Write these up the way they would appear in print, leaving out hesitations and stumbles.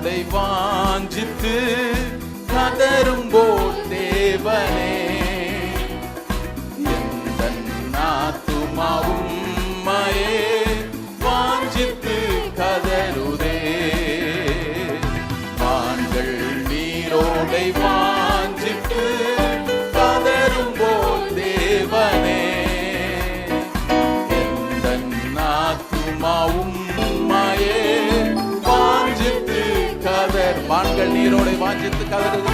நீரோடை வாஞ்சித்து கதரும்போல் தேவனே எந்தன் ஆத்துமாவும் உம்மையே வாஞ்சித்து கதறுதே. மான்கள் நீரோடை வாஞ்சித்து கதரும்போல் தேவனே எந்தன் ஆத்துமாவும் உம்மையே வாஞ்சித்து கதர். மான்கள் நீரோடை வாஞ்சித்து கதறுது.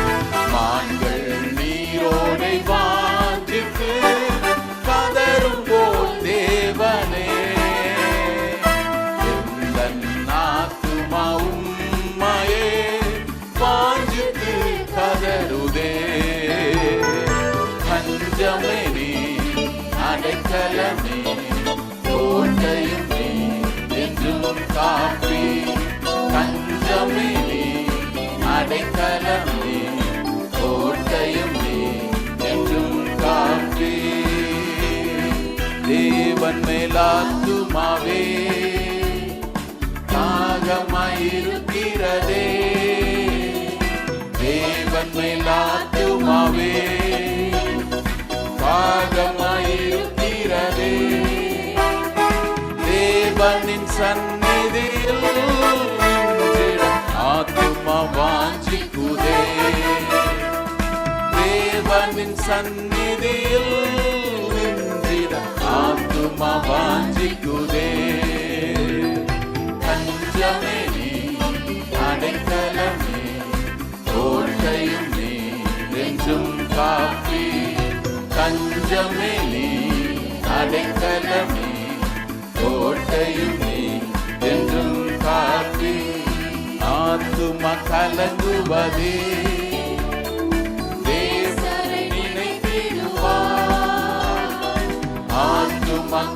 மான்கள் நீரோடை வாஞ்சித்து கதரும்போல் தேவனே எந்தன் ஆத்துமா உம்மையே வாஞ்சித்து கதறுதே. பஞ்சமே நீ அடைக்கலமே கோட்டையும் நீ என்றும் காப்பி. பஞ்சமே நீ அடைக்கலமே கோட்டையும் நீ என்றும் காப்பி. தேவன் மேலாத்துமாவே தாகமாயிருக்கிறதே. தேவன் மேலாத்துமாவே தாகமாயிருக்கிறதே. தேவனின் சந்நிதியில் ஆத்துமா வாஞ்சிக்குதே. தேவனின் சந்நிதியில் ஆத்துமா வாஞ்சிக்குதே. பஞ்சமே நீ அடைக்கலமே கோட்டையும் நீ என்றும் காப்பி. பஞ்சமே நீ அடைக்கலமே கோட்டையும் நீ என்றும் காப்பி. ஆத்துமா கலங்குவதே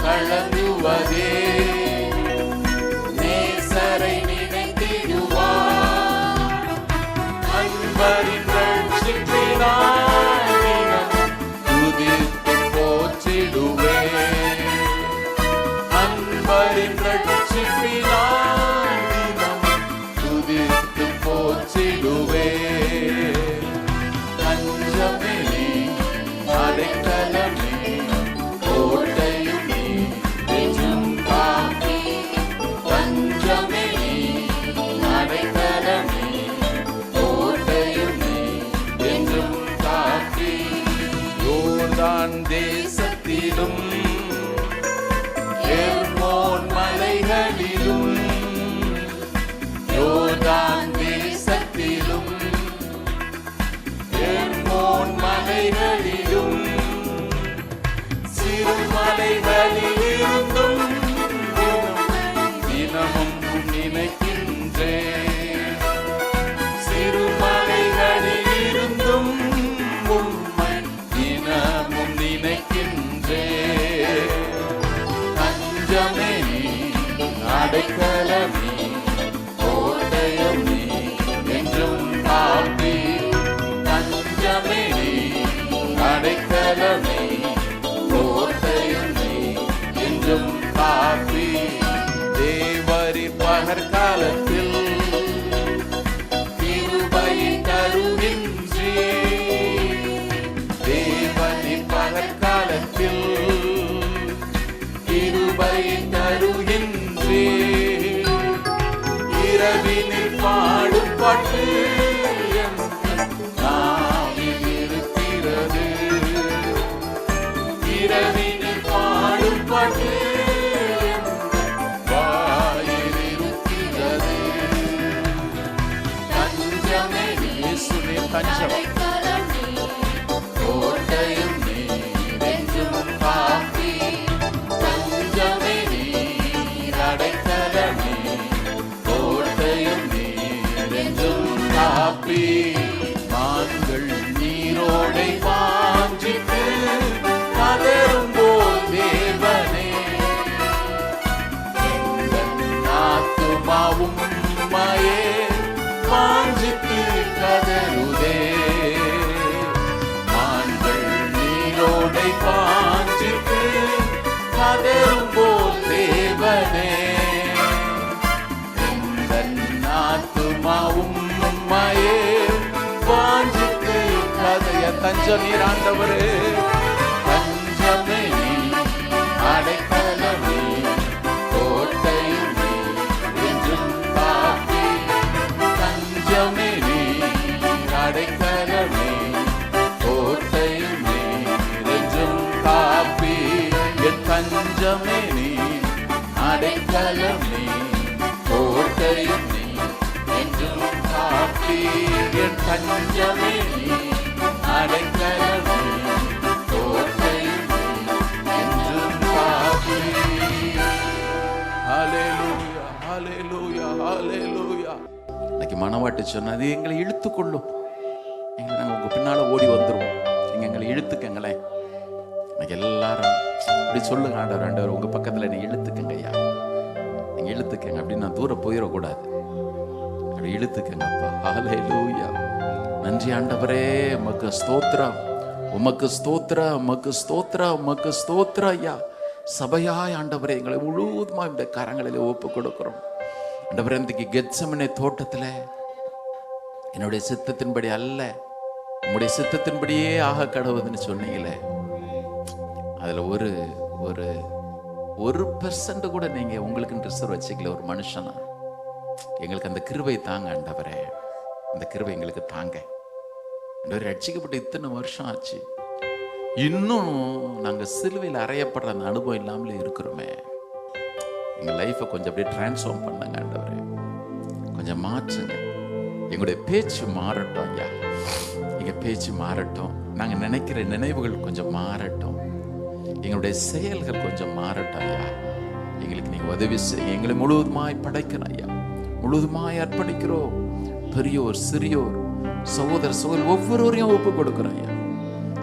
கலங்குவதே நேசரை நினைத்திடுவார். அன்பரின் ரட்சிப்பினாய் துதித்து போற்றிடுவே. அன்பரின் ரட்சிப்பினாய் துதித்து போற்றிடுவே. பஞ்சமே நீ அடைக்கலமே கோட்டையும் நீ என்றும் காப்பி. பஞ்சமே நீ அடைக்கலமே கோட்டையும் நீ என்றும் காப்பி. யோர்தான் தேசத்திலும் எர்மோன் மலைகளிலும் யோர்தான் தேசத்திலும் எர்மோன் மலைகளிலும் சிறுமலைகளில் இருந்தும் தினமும் நினைக்கின்றேன். சிறுமலைகளில் இருந்தும் உம்மை தினமும் நினைக்கின்றேன். பஞ்சமே நீ அடைக்கலமே கோட்டையும் நீ என்றும் காப்பி. பஞ்சமே நீ அடைக்கலமே கோட்டையும் நீ என்றும் காப்பி. தேவரின் பகற்காலத்தில் கிருபையை தருகின்றே. தேவனின் பகற்காலத்தில் கிருபையை தருகின்றே. இரவினில் பாடும் பாட்டு இருக்கிறது. இரவினில் பாடும் பாட்டு வாயில் இருக்கிறது. பஞ்சமே இயேசுவே பஞ்சம் கோட்டையும் நீ என்றும் காப்பி. பஞ்சமே நீ அடைக்கலமே கோட்டையும் நீ என்றும் காப்பி. மான்கள் நீரோடை வாஞ்சித்து கதரும்போல் தேவனே எந்தன் ஆத்துமாவும் உம்மையே வாஞ்சித்து கதறுதே. தஞ்சம் நீர் ஆண்டவரே. தஞ்சமே நீ, அடைக்கலமே, கோட்டையும் நீ, என்றும் காப்பி. தஞ்சமே நீ, அடைக்கலமே, கோட்டையும் நீ, என்றும் காப்பி. என் தஞ்சமே நீ, அடைக்கலமே, கோட்டையும் நீ, என்றும் காப்பி. என் தஞ்சமே நீ, அடைக்கலமே, கோட்டையும் நீ, என்றும் காப்பி. ஹல்லேலூயா, ஹல்லேலூயா, ஹல்லேலூயா. இன்னைக்கு மனவாட்டி சொன்னது, எங்களை இழுத்துக்கொள்ளும், நாங்கள் உங்க பின்னால ஓடி வந்துருவோம், நீங்க எங்களை இழுத்துக்கங்களேன். இன்னைக்கு எல்லாரும் இப்படி சொல்லுங்க, ஆண்டவர் உங்க பக்கத்துல நீ இழுத்துக்கங்க ஐயா, நீங்க இழுத்துக்கங்க அப்படின்னு. நான் தூரம் போயிடக்கூடாது, அப்படி இழுத்துக்கங்கப்பா. ஹல்லேலூயா. நன்றி ஆண்டவரே, உமக்கு ஸ்தோத்திரம், உமக்கு ஸ்தோத்திரம், உமக்கு ஸ்தோத்திரம், உமக்கு ஸ்தோத்திரம் ஐயா. சபையாய் ஆண்டவரே எங்களை முழுவதுமா இந்த கரங்களில் ஒப்பு கொடுக்கிறோம் ஆண்டவரே. இன்றைக்கு கெத்செமனே தோட்டத்துல என்னுடைய சித்தத்தின்படி அல்ல, உம்முடைய சித்தத்தின்படியே ஆக கடவுதுன்னு சொன்னீங்களே, அதுல ஒரு ஒரு 1% கூட நீங்க உங்களுக்கு ரிசர்வ் வச்சுக்கல. ஒரு மனுஷனா எங்களுக்கு அந்த கிருபை தாங்க ஆண்டவரே, அந்த கிருபை எங்களுக்கு தாங்க. ரட்சிக்கப்பட்டு இத்தனை வருஷம் ஆச்சு, இன்னும் நாங்க சிலுவையில் அறையப்படுற அந்த அனுபவம் இல்லாமலே இருக்கிறோமே. எங்க லைஃபை கொஞ்சம் அப்படியே டிரான்ஸ்ஃபார்ம் பண்ணுங்க ஆண்டவரே, கொஞ்சம் மாற்றுங்க. எங்களுடைய பேச்சு மாறட்டும் ஐயா, எங்க பேச்சு மாறட்டும், நாங்க நினைக்கிற நினைவுகள் கொஞ்சம் மாறட்டும், எங்களுடைய செயல்கள் கொஞ்சம் மாறட்டும் ஐயா. எங்களுக்கு நீங்க உதவி செய்ய, எங்களை முழுவதுமாய் படைக்கணும் ஐயா, முழுவதுமாய் அர்ப்பணிக்கிறோம். பெரியோர் சிறியோர் சகோதர சகோதரி ஒவ்வொருவரையும் ஒப்பு கொடுக்கிறோம் ஐயா.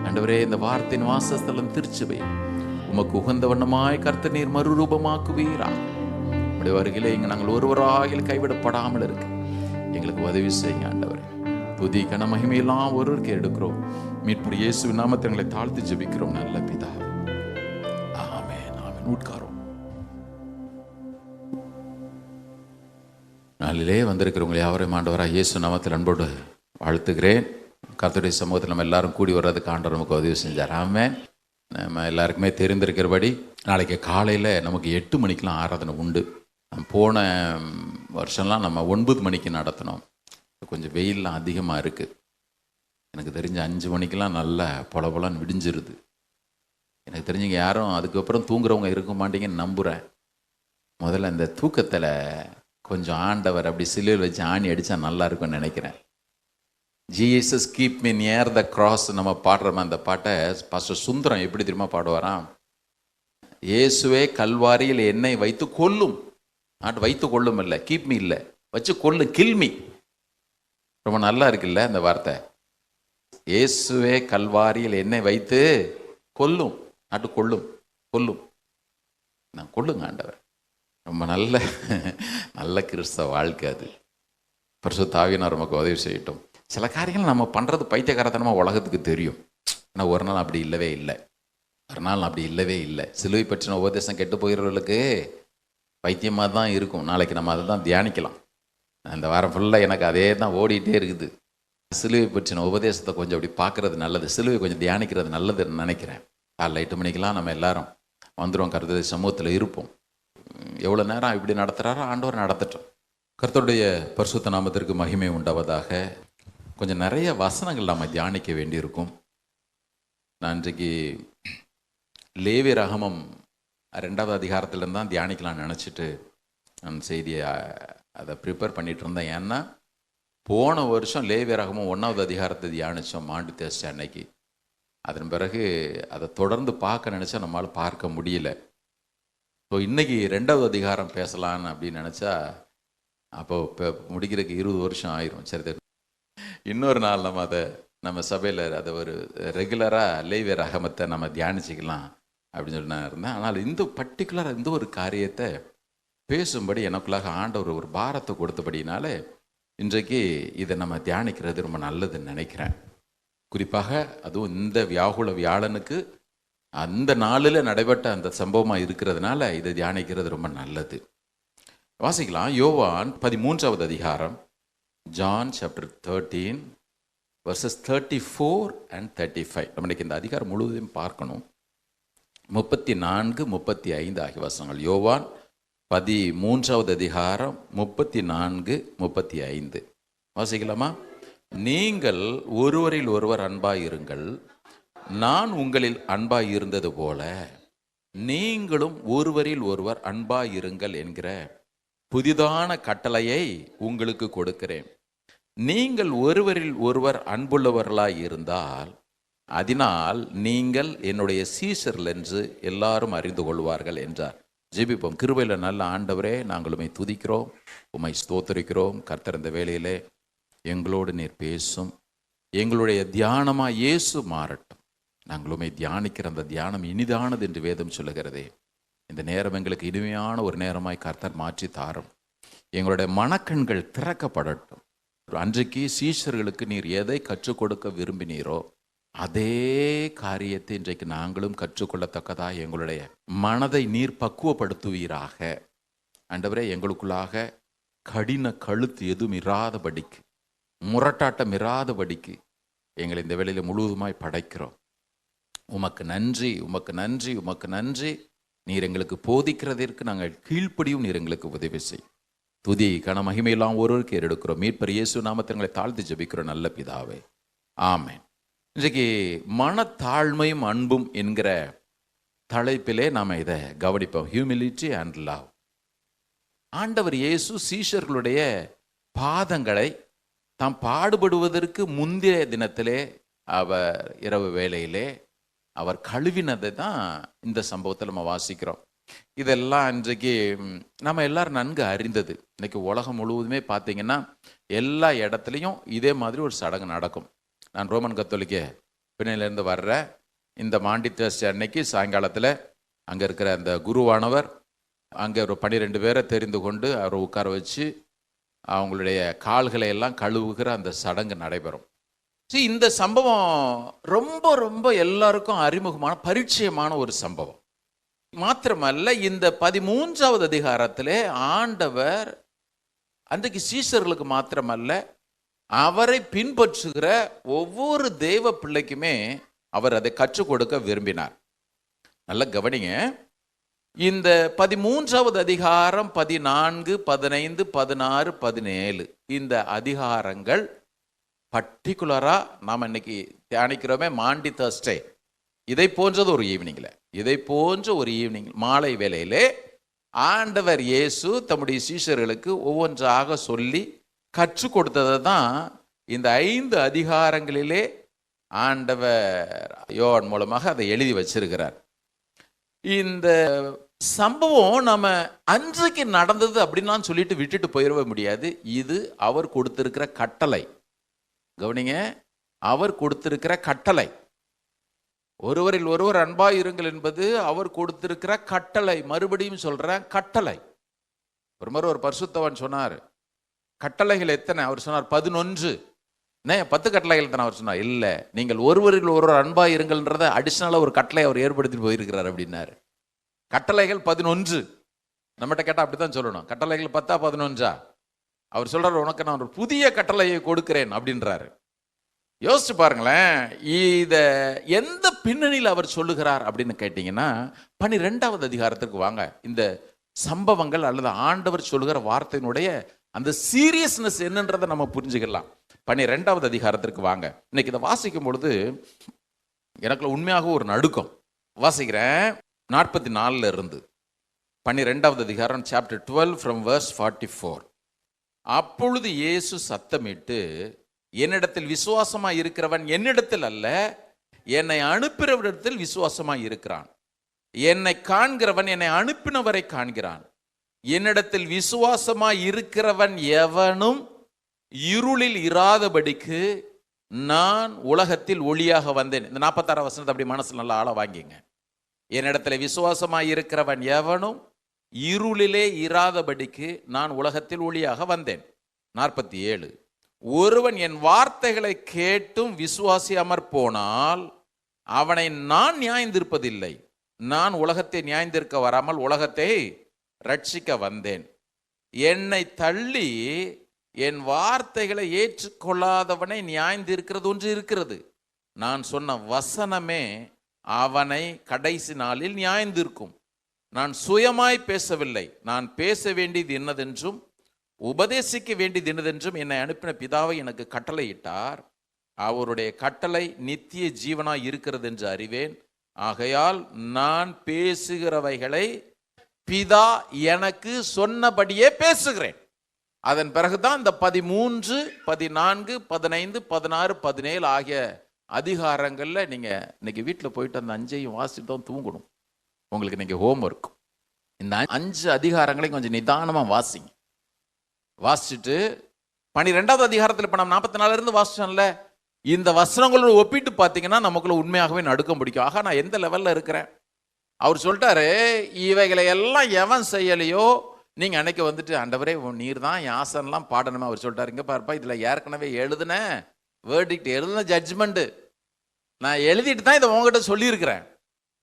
ஆண்டவரே, இந்த வார்த்தையின் வாசஸ்தலம் திருச்சுவை உமக்கு உகந்த வண்ணமாய் கர்த்தர் நீர் மறுரூபமாக்குவீரா. உடைய வருகையிலே இங்க நாங்கள் ஒருவராக கைவிடப்படாமல் இருக்கு எங்களுக்கு உதவி செய்யுங்க ஆண்டவரே. துதி கன மகிமையெல்லாம் ஒருவருக்கு எடுக்கிறோம். மீட்பு இயேசுவின் நாமத்தை எங்களை தாழ்த்தி ஜெபிக்கிறோம் நல்ல பிதாவே. ஆமென், ஆமென். உட்காரும். நாளிலே வந்திருக்கிறவங்களை யாவரையும் ஆண்டவராக இயேசு நாமத்தில் அன்போடு வாழ்த்துகிறேன். கர்த்தருடைய சமூகத்தில் நம்ம எல்லாரும் கூடி வர்றதுக்கு ஆண்டவர் நமக்கு உதவி செஞ்சார். ஆமென். நம்ம எல்லாருக்குமே தெரிந்திருக்கிறபடி நாளைக்கு காலையில் நமக்கு 8 மணிக்கெலாம் ஆராதனை உண்டு. போன வருஷம்லாம் நம்ம 9 மணிக்கு நடத்தினோம். கொஞ்சம் வெயிலெலாம் அதிகமாக இருக்குது. எனக்கு தெரிஞ்ச 5 மணிக்கெலாம் நல்லா பொலபொலன்னு விடிஞ்சிருது. எனக்கு தெரிஞ்சுங்க யாரும் அதுக்கப்புறம் தூங்குறவங்க இருக்க மாட்டீங்கன்னு நம்புகிறேன். முதல்ல இந்த தூக்கத்தில் கொஞ்சம் ஆண்டவர் அப்படி சிலுவையில் வச்சு ஆணி அடித்தா நல்லா இருக்கும்னு நினைக்கிறேன். Jesus keep me near the cross நம்ம பாடுறோம். அந்த பாட்டை பாஸ்டர் சுந்தரம் எப்படி தெரியுமா பாடுவாராம்? இயேசுவே கல்வாரியில் என்னை வைத்து கொல்லும், வைத்து கொள்ளும் இல்லை, கீப் மீ இல்லை, வச்சு கொல்லும், கில்மி. ரொம்ப நல்லா இருக்குல்ல அந்த வார்த்தை. இயேசுவே கல்வாரியில் என்னை வைத்து கொல்லும், கொல்லும், கொல்லும், நான் கொல்லுங்க ஆண்டவர். ரொம்ப நல்ல நல்ல கிறிஸ்தவ வாழ்க்கை அது. பரிசுத்த ஆவியானவர் நமக்கு உதவி செய்யட்டும். சில காரியங்கள் நம்ம பண்ணுறது பைத்தியக்காரத்தனமாக உலகத்துக்கு தெரியும். ஆனால் ஒரு நாள் அப்படி இல்லவே இல்லை, ஒரு நாள் அப்படி இல்லவே இல்லை. சிலுவை பற்றின உபதேசம் கெட்டு போகிறவர்களுக்கு பைத்தியமாக தான் இருக்கும். நாளைக்கு நம்ம அதை தான் தியானிக்கலாம். அந்த வாரம் ஃபுல்லாக எனக்கு அதே தான் ஓடிட்டே இருக்குது. சிலுவை பற்றின உபதேசத்தை கொஞ்சம் அப்படி பார்க்குறது நல்லது, சிலுவை கொஞ்சம் தியானிக்கிறது நல்லதுன்னு நினைக்கிறேன். காலைல 8 மணிக்கெலாம் நம்ம எல்லாரும் வந்துடுவோம், கர்த்தருடைய சமூகத்தில் இருப்போம். எவ்வளோ நேரம் இப்படி நடத்துகிறாரோ ஆண்டவர் நடத்தட்டும். கர்த்தருடைய பரிசுத்த நாமத்திற்கு மகிமை உண்டாவதாக. கொஞ்சம் நிறைய வசனங்கள் நம்ம தியானிக்க வேண்டியிருக்கும். நான் இன்றைக்கு லேவியராகமம் 2வது அதிகாரத்திலிருந்து தான் தியானிக்கலாம்னு நினச்சிட்டு நான் செய்தியை அதை ப்ரிப்பேர் பண்ணிகிட்டு இருந்தேன். ஏன்னா போன வருஷம் லேவியராகமம் 1வது அதிகாரத்தை தியானித்தோம் மாண்டு தேஸ்ட் அன்னைக்கு. அதன் பிறகு அதை தொடர்ந்து பார்க்க நினச்சா நம்மளால் பார்க்க முடியல. ஸோ இன்றைக்கி 2வது அதிகாரம் பேசலான்னு அப்படின்னு நினச்சா அப்போ இப்போ முடிக்கிறதுக்கு 20 வருஷம் ஆயிரும். சரி, இன்னொரு நாள் நம்ம சபையில் அதை ஒரு ரெகுலராக லேவியராகமத்தை நம்ம தியானிச்சிக்கலாம் அப்படின்னு சொல்லி நான் இருந்தேன். ஆனால் இந்த பர்டிகுலராக இந்த ஒரு காரியத்தை பேசும்படி எனக்குள்ளாக ஆண்டவர் ஒரு பாரத்தை கொடுத்தபடினால இன்றைக்கு இதை நம்ம தியானிக்கிறது ரொம்ப நல்லதுன்னு நினைக்கிறேன். குறிப்பாக அதுவும் இந்த வியாகுல வியாழனுக்கு அந்த நாளில் நடைபெற்ற அந்த சம்பவமாக இருக்கிறதுனால இதை தியானிக்கிறது ரொம்ப நல்லது. வாசிக்கலாம். யோவான் 13வது அதிகாரம், ஜான் சாப்டர் 13 verses 34 and 35. நம்ம இன்னைக்கு இந்த அதிகாரம் முழுவதையும் பார்க்கணும். 34, 35 ஆகிய வசனங்கள். யோவான் 13வது அதிகாரம் 34, 35 வாசிக்கலாமா? நீங்கள் ஒருவரில் ஒருவர் அன்பாயிருங்கள், நான் உங்களில் அன்பாயிருந்தது போல நீங்களும் ஒருவரில் ஒருவர் அன்பாயிருங்கள் என்கிற புதிதான கட்டளையை உங்களுக்கு கொடுக்கிறேன். நீங்கள் ஒருவரில் ஒருவர் அன்புள்ளவர்களாய் இருந்தால் அதனால் நீங்கள் என்னுடைய சீஷர்கள் என்று எல்லாரும் அறிந்து கொள்வார்கள் என்றார். ஜெபிப்போம். கிருபையில் நல்ல ஆண்டவரே, நாங்கள் உம்மை துதிக்கிறோம், உம்மை ஸ்தோத்திரிக்கிறோம். கர்த்தர் இந்த வேளையிலே எங்களோடு நீர் பேசும். எங்களுடைய தியானமாக இயேசு மாறட்டும். நாங்கள் உம்மை தியானிக்கிற அந்த தியானம் இனிதானது என்று வேதம் சொல்லுகிறதே. இந்த நேரம் எங்களுக்கு இனிமையான ஒரு நேரமாய் கர்த்தர் மாற்றி தாரும். எங்களுடைய மனக்கண்கள் திறக்கப்படட்டும். அன்றைக்கு சீஷர்களுக்கு நீர் எதை கற்றுக் கொடுக்க விரும்பினீரோ அதே காரியத்தை இன்றைக்கு நாங்களும் கற்றுக்கொள்ளத்தக்கதா எங்களுடைய மனதை நீர் பக்குவப்படுத்துவீராக. ஆண்டவரே, எங்களுக்குள்ளாக கடின கழுத்து எதுவும் இராதபடிக்கு, முரட்டாட்டம் இராதபடிக்கு எங்களை இந்த வேளையில் முழுவதுமாய் படைக்கிறோம். உமக்கு நன்றி, உமக்கு நன்றி, உமக்கு நன்றி. நீர் எங்களுக்கு போதிக்கிறதற்கு நாங்கள் கீழ்ப்படியும். நீர் எங்களுக்கு உதவி செய். துதி கன மகிமையெல்லாம் ஒருவருக்கு ஏறெடுக்கிறோம். மீட்பர் இயேசு நாமத்தில் எங்களை தாழ்த்தி ஜெபிக்கிறோம் நல்ல பிதாவே, ஆமென். இன்றைக்கு மனத்தாழ்மையும் அன்பும் என்கிற தலைப்பிலே நாம் இதை கவனிப்போம். Humility and love. ஆண்டவர் இயேசு சீஷர்களுடைய பாதங்களை தாம் பாடுபடுவதற்கு முந்தைய தினத்திலே அவர் இரவு வேளையிலே அவர் கழுவினதை தான் இந்த சம்பவத்தில் நம்ம வாசிக்கிறோம். இதெல்லாம் இன்றைக்கு நம்ம எல்லாரும் நன்கு அறிந்தது. இன்னைக்கு உலகம் முழுவதுமே பார்த்தீங்கன்னா எல்லா இடத்துலையும் இதே மாதிரி ஒரு சடங்கு நடக்கும். நான் ரோமன் கத்தோலிக்க பிணையிலேருந்து வர்ற இந்த மாண்டி தேர்ஸ்டே அன்னைக்கு சாயங்காலத்தில் அங்கே இருக்கிற அந்த குருவானவர் அங்கே ஒரு 12 பேரை தெரிந்து கொண்டு அவரை உட்கார வச்சு அவங்களுடைய கால்களை எல்லாம் கழுவுகிற அந்த சடங்கு நடைபெறும். இந்த சம்பவம் ரொம்ப ரொம்ப எல்லாருக்கும் அறிமுகமான பரிச்சயமான ஒரு சம்பவம் மாத்திரமல்ல. இந்த 13வது அதிகாரத்திலே ஆண்டவர் அன்றைக்கு சீஷர்களுக்கு மாத்திரமல்ல, அவரை பின்பற்றுகிற ஒவ்வொரு தேவ பிள்ளைக்குமே அவர் அதை கற்றுக் கொடுக்க விரும்பினார். நல்ல கவனிங்க. இந்த 13வது அதிகாரம் 14, 15, 16, 17 இந்த அதிகாரங்கள் பர்டிகுலரா நாம் இன்னைக்கு தியானிக்கிறோமே மாண்டி தர்ஸ்டே, இதை போன்றது ஒரு ஈவினிங்ல, இதை போன்ற ஒரு ஈவினிங் மாலை வேளையிலே ஆண்டவர் இயேசு தம்முடைய சீஷர்களுக்கு ஒவ்வொன்றாக சொல்லி கற்றுக் கொடுத்ததை தான் இந்த 5 அதிகாரங்களிலே ஆண்டவர் யோவான் மூலமாக அதை எழுதி வச்சிருக்கிறார். இந்த சம்பவம் நம்ம அன்றைக்கு நடந்தது அப்படின்னு சொல்லிட்டு விட்டுட்டு போயிடவே முடியாது. இது அவர் கொடுத்திருக்கிற கட்டளை. கவனிங்க, அவர் கொடுத்திருக்கிற கட்டளை. ஒருவரில் ஒருவர் அன்பாய் இருங்கள் என்பது அவர் கொடுத்திருக்கிற கட்டளை. மறுபடியும் சொல்றேன், கட்டளை. ஒரு முறை ஒரு பரிசுத்தவான் சொன்னார், கட்டளைகள் எத்தனை? அவர் சொன்னார் 11. 10 கட்டளைகள் தானே அவர் சொன்னார். இல்லை, நீங்கள் ஒருவரில் ஒருவர் அன்பாய் இருங்கள்ன்றத அடிஷனலாக ஒரு கட்டளை அவர் ஏற்படுத்திட்டு போயிருக்கிறார் அப்படின்னாரு. கட்டளைகள் 11. நம்மகிட்ட கேட்டால் அப்படித்தான் சொல்லணும். கட்டளைகள் 10, 11. அவர் சொல்றாரு, உனக்கு நான் ஒரு புதிய கட்டளையை கொடுக்கிறேன் அப்படின்றாரு. யோசிச்சு பாருங்களேன், இத எந்த பின்னணியில் அவர் சொல்லுகிறார் அப்படின்னு கேட்டீங்கன்னா 12வது அதிகாரத்திற்கு வாங்க. இந்த சம்பவங்கள் அல்லது ஆண்டவர் சொல்லுகிற வார்த்தையினுடைய அந்த சீரியஸ்னஸ் என்னன்றதை நம்ம புரிஞ்சுக்கலாம். 12வது அதிகாரத்திற்கு வாங்க. இன்னைக்கு இதை வாசிக்கும் பொழுது எனக்குள்ள உண்மையாக ஒரு நடுக்கம். வாசிக்கிறேன் 44 இருந்து. 12வது அதிகாரம் சாப்டர் 12 from verse 44. அப்பொழுது இயேசு சத்தமிட்டு, என்னிடத்தில் விசுவாசமாய் இருக்கிறவன் என்னிடத்தில் அல்ல, என்னை அனுப்பினவரிடத்தில் விசுவாசமாய் இருக்கிறான். என்னை காண்கிறவன் என்னை அனுப்பினவரை காண்கிறான். என்னிடத்தில் விசுவாசமாய் இருக்கிறவன் எவனும் இருளில் இராதபடிக்கு நான் உலகத்தில் ஒளியாக வந்தேன். இந்த 46 வசனத்தை அப்படி மனசுல நல்லா ஆழ வாங்கிங்க. என்னிடத்தில் விசுவாசமாய் இருக்கிறவன் எவனும் இருளிலே இராதபடிக்கு நான் உலகத்தில் ஒளியாக வந்தேன். 47. ஒருவன் என் வார்த்தைகளை கேட்டும் விசுவாசியாமற் போனால் அவனை நான் நியாயந்திருப்பதில்லை. நான் உலகத்தை நியாயந்திருக்க வராமல் உலகத்தை ரட்சிக்க வந்தேன். என்னை தள்ளி என் வார்த்தைகளை ஏற்றுக்கொள்ளாதவனை நியாயந்திருக்கிறது ஒன்று இருக்கிறது. நான் சொன்ன வசனமே அவனை கடைசி நாளில் நியாயந்திருக்கும். நான் சுயமாய் பேசவில்லை, நான் பேச வேண்டியது என்னதென்றும் உபதேசிக்க வேண்டியது என்னதென்றும் என்னை அனுப்பின பிதாவை எனக்கு கட்டளையிட்டார். அவருடைய கட்டளை நித்திய ஜீவனாய் இருக்கிறது என்று அறிவேன். ஆகையால் நான் பேசுகிறவைகளை பிதா எனக்கு சொன்னபடியே பேசுகிறேன். அதன் பிறகுதான் இந்த 13, 14, 15, 16, 17 ஆகிய அதிகாரங்கள்ல நீங்க இன்னைக்கு வீட்டில் போயிட்டு அந்த 5ஐயும் வாசிட்டு தான் தூங்கணும். உங்களுக்கு இன்னைக்கு ஹோம்ஒர்க். இந்த 5 அதிகாரங்களையும் கொஞ்சம் நிதானமா வாசிங்க. வாசிச்சுட்டு 12வது அதிகாரத்தில் இப்ப நம்ம 44 இருந்து வாசிச்சோம்ல, இந்த வசனங்களோட ஒப்பிட்டு பார்த்தீங்கன்னா நமக்குள்ள உண்மையாகவே நடுக்கம் பிடிக்கும். ஆக நான் எந்த லெவல்ல இருக்கிறேன். அவர் சொல்லிட்டாரு, இவைகளை எல்லாம் எவன் செய்யலையோ நீங்க அன்னைக்கு வந்துட்டு ஆண்டவரே நீர் தான் என் ஆசனெல்லாம் பாடணுமே. அவர் சொல்லிட்டாரு, இங்க பாருப்பா, இதுல ஏற்கனவே எழுதுன வேர்டிக்ட், எழுதுன ஜட்ஜ்மெண்ட் நான் எழுதிட்டு தான் இதை உங்ககிட்ட சொல்லியிருக்கிறேன்.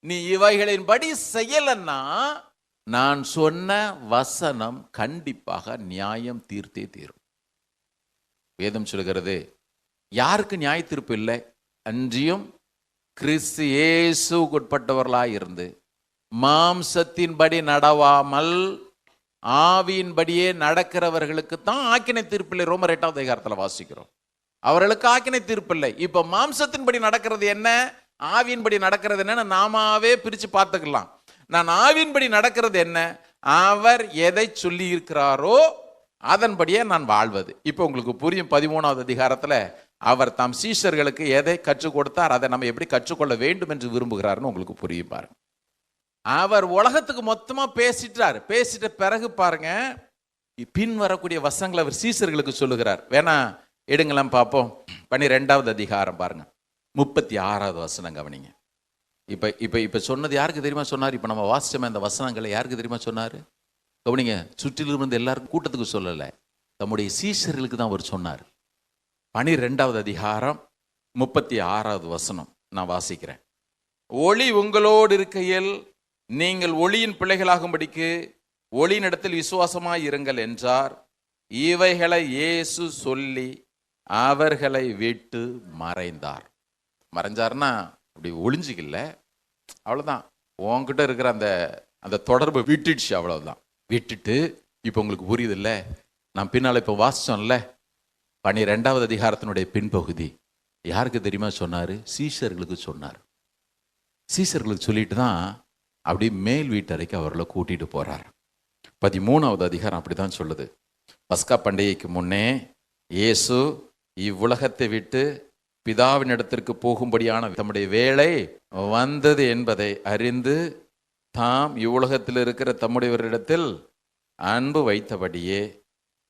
நீ இவைகளின்படி செய்யலன்னா நான் சொன்ன வசனம் கண்டிப்பாக நியாயம் தீர்த்தே தீரும். வேதம் சொல்கிறது, யாருக்கு நியாய தீர்ப்பு இல்லை? அன்றியும் கிறிஸ்து இயேசுவுக்கு உட்பட்டவர்களாய் இருந்து மாம்சத்தின்படி நடவாமல் ஆவியின்படியே நடக்கிறவர்களுக்கு தான் ஆக்கினை தீர்ப்பில்லை. ரோமர் 8வது அதிகாரத்தில் வாசிக்கிறோம். அவர்களுக்கு ஆக்கினை தீர்ப்பில்லை. இப்ப மாம்சத்தின்படி நடக்கிறது என்ன, ஆவியின்படி நடக்கிறது என்னன்னு நாமாவே பிரிச்சு பார்த்துக்கலாம். நான் ஆவியின்படி நடக்கிறது என்ன, அவர் எதை சொல்லி இருக்கிறாரோ அதன்படியே நான் வாழ்வது. இப்போ உங்களுக்கு புரியும். 13வது அதிகாரத்தில் அவர் தம் சீஷர்களுக்கு எதை கற்றுக் கொடுத்தார், அதை நம்ம எப்படி கற்றுக்கொள்ள வேண்டும் என்று விரும்புகிறாருன்னு உங்களுக்கு புரியும். பாருங்க, அவர் உலகத்துக்கு மொத்தமா பேசிட்டார். பேசிட்ட பிறகு பாருங்க, பின் வரக்கூடிய வசனங்களை அவர் சீஷர்களுக்கு சொல்லுகிறார். வேணா எடுங்களாம் பார்ப்போம். 12வது அதிகாரம் பாருங்க, 36வது வசனம் கவனிங்க. இப்ப சொன்னது யாருக்கு தெரியுமா சொன்னார்? இப்ப நம்ம வாசிச்சோம் அந்த வசனங்களை யாருக்கு தெரியுமா சொன்னாரு? கவனிங்க, சுற்றிலும் இருந்து எல்லாருக்கும் கூட்டத்துக்கு சொல்லலை, தம்முடைய சீஷர்களுக்கு தான் அவர் சொன்னார். 12வது அதிகாரம் 36வது வசனம் நான் வாசிக்கிறேன். ஒளி உங்களோடு இருக்கையில் நீங்கள் ஒளியின் பிள்ளைகளாகும்படிக்கு ஒளியினிடத்தில் விசுவாசமாய் இருங்கள் என்றார். இவைகளை இயேசு சொல்லி அவர்களை விட்டு மறைந்தார். மறைஞ்சார்னா அப்படி ஒளிஞ்சிக்கல, அவ்வளவுதான். உன்கிட்ட இருக்கிற அந்த தொடர்பை விட்டுடுச்சு, அவ்வளவுதான். விட்டுட்டு இப்போ உங்களுக்கு புரியுது இல்லை? நான் பின்னால இப்போ வாசிச்சோம்ல 12வது அதிகாரத்தினுடைய பின்பகுதி யாருக்கு தெரியுமா சொன்னாரு? சீஷர்களுக்கு சொன்னார். சீஷர்களுக்கு சொல்லிட்டு தான் அப்படி மேல் வீட்டறைக்கு அவர்களை கூட்டிட்டு போறார். 13வது அதிகாரம் அப்படிதான் சொல்லுது. பஸ்கா பண்டிகைக்கு முன்னே இயேசு இவ்வுலகத்தை விட்டு பிதாவின் இடத்திற்கு போகும்படியான தம்முடைய வேளை வந்தது என்பதை அறிந்து தாம் இவ்வுலகத்தில் இருக்கிற தம்முடையவரிடத்தில் அன்பு வைத்தபடியே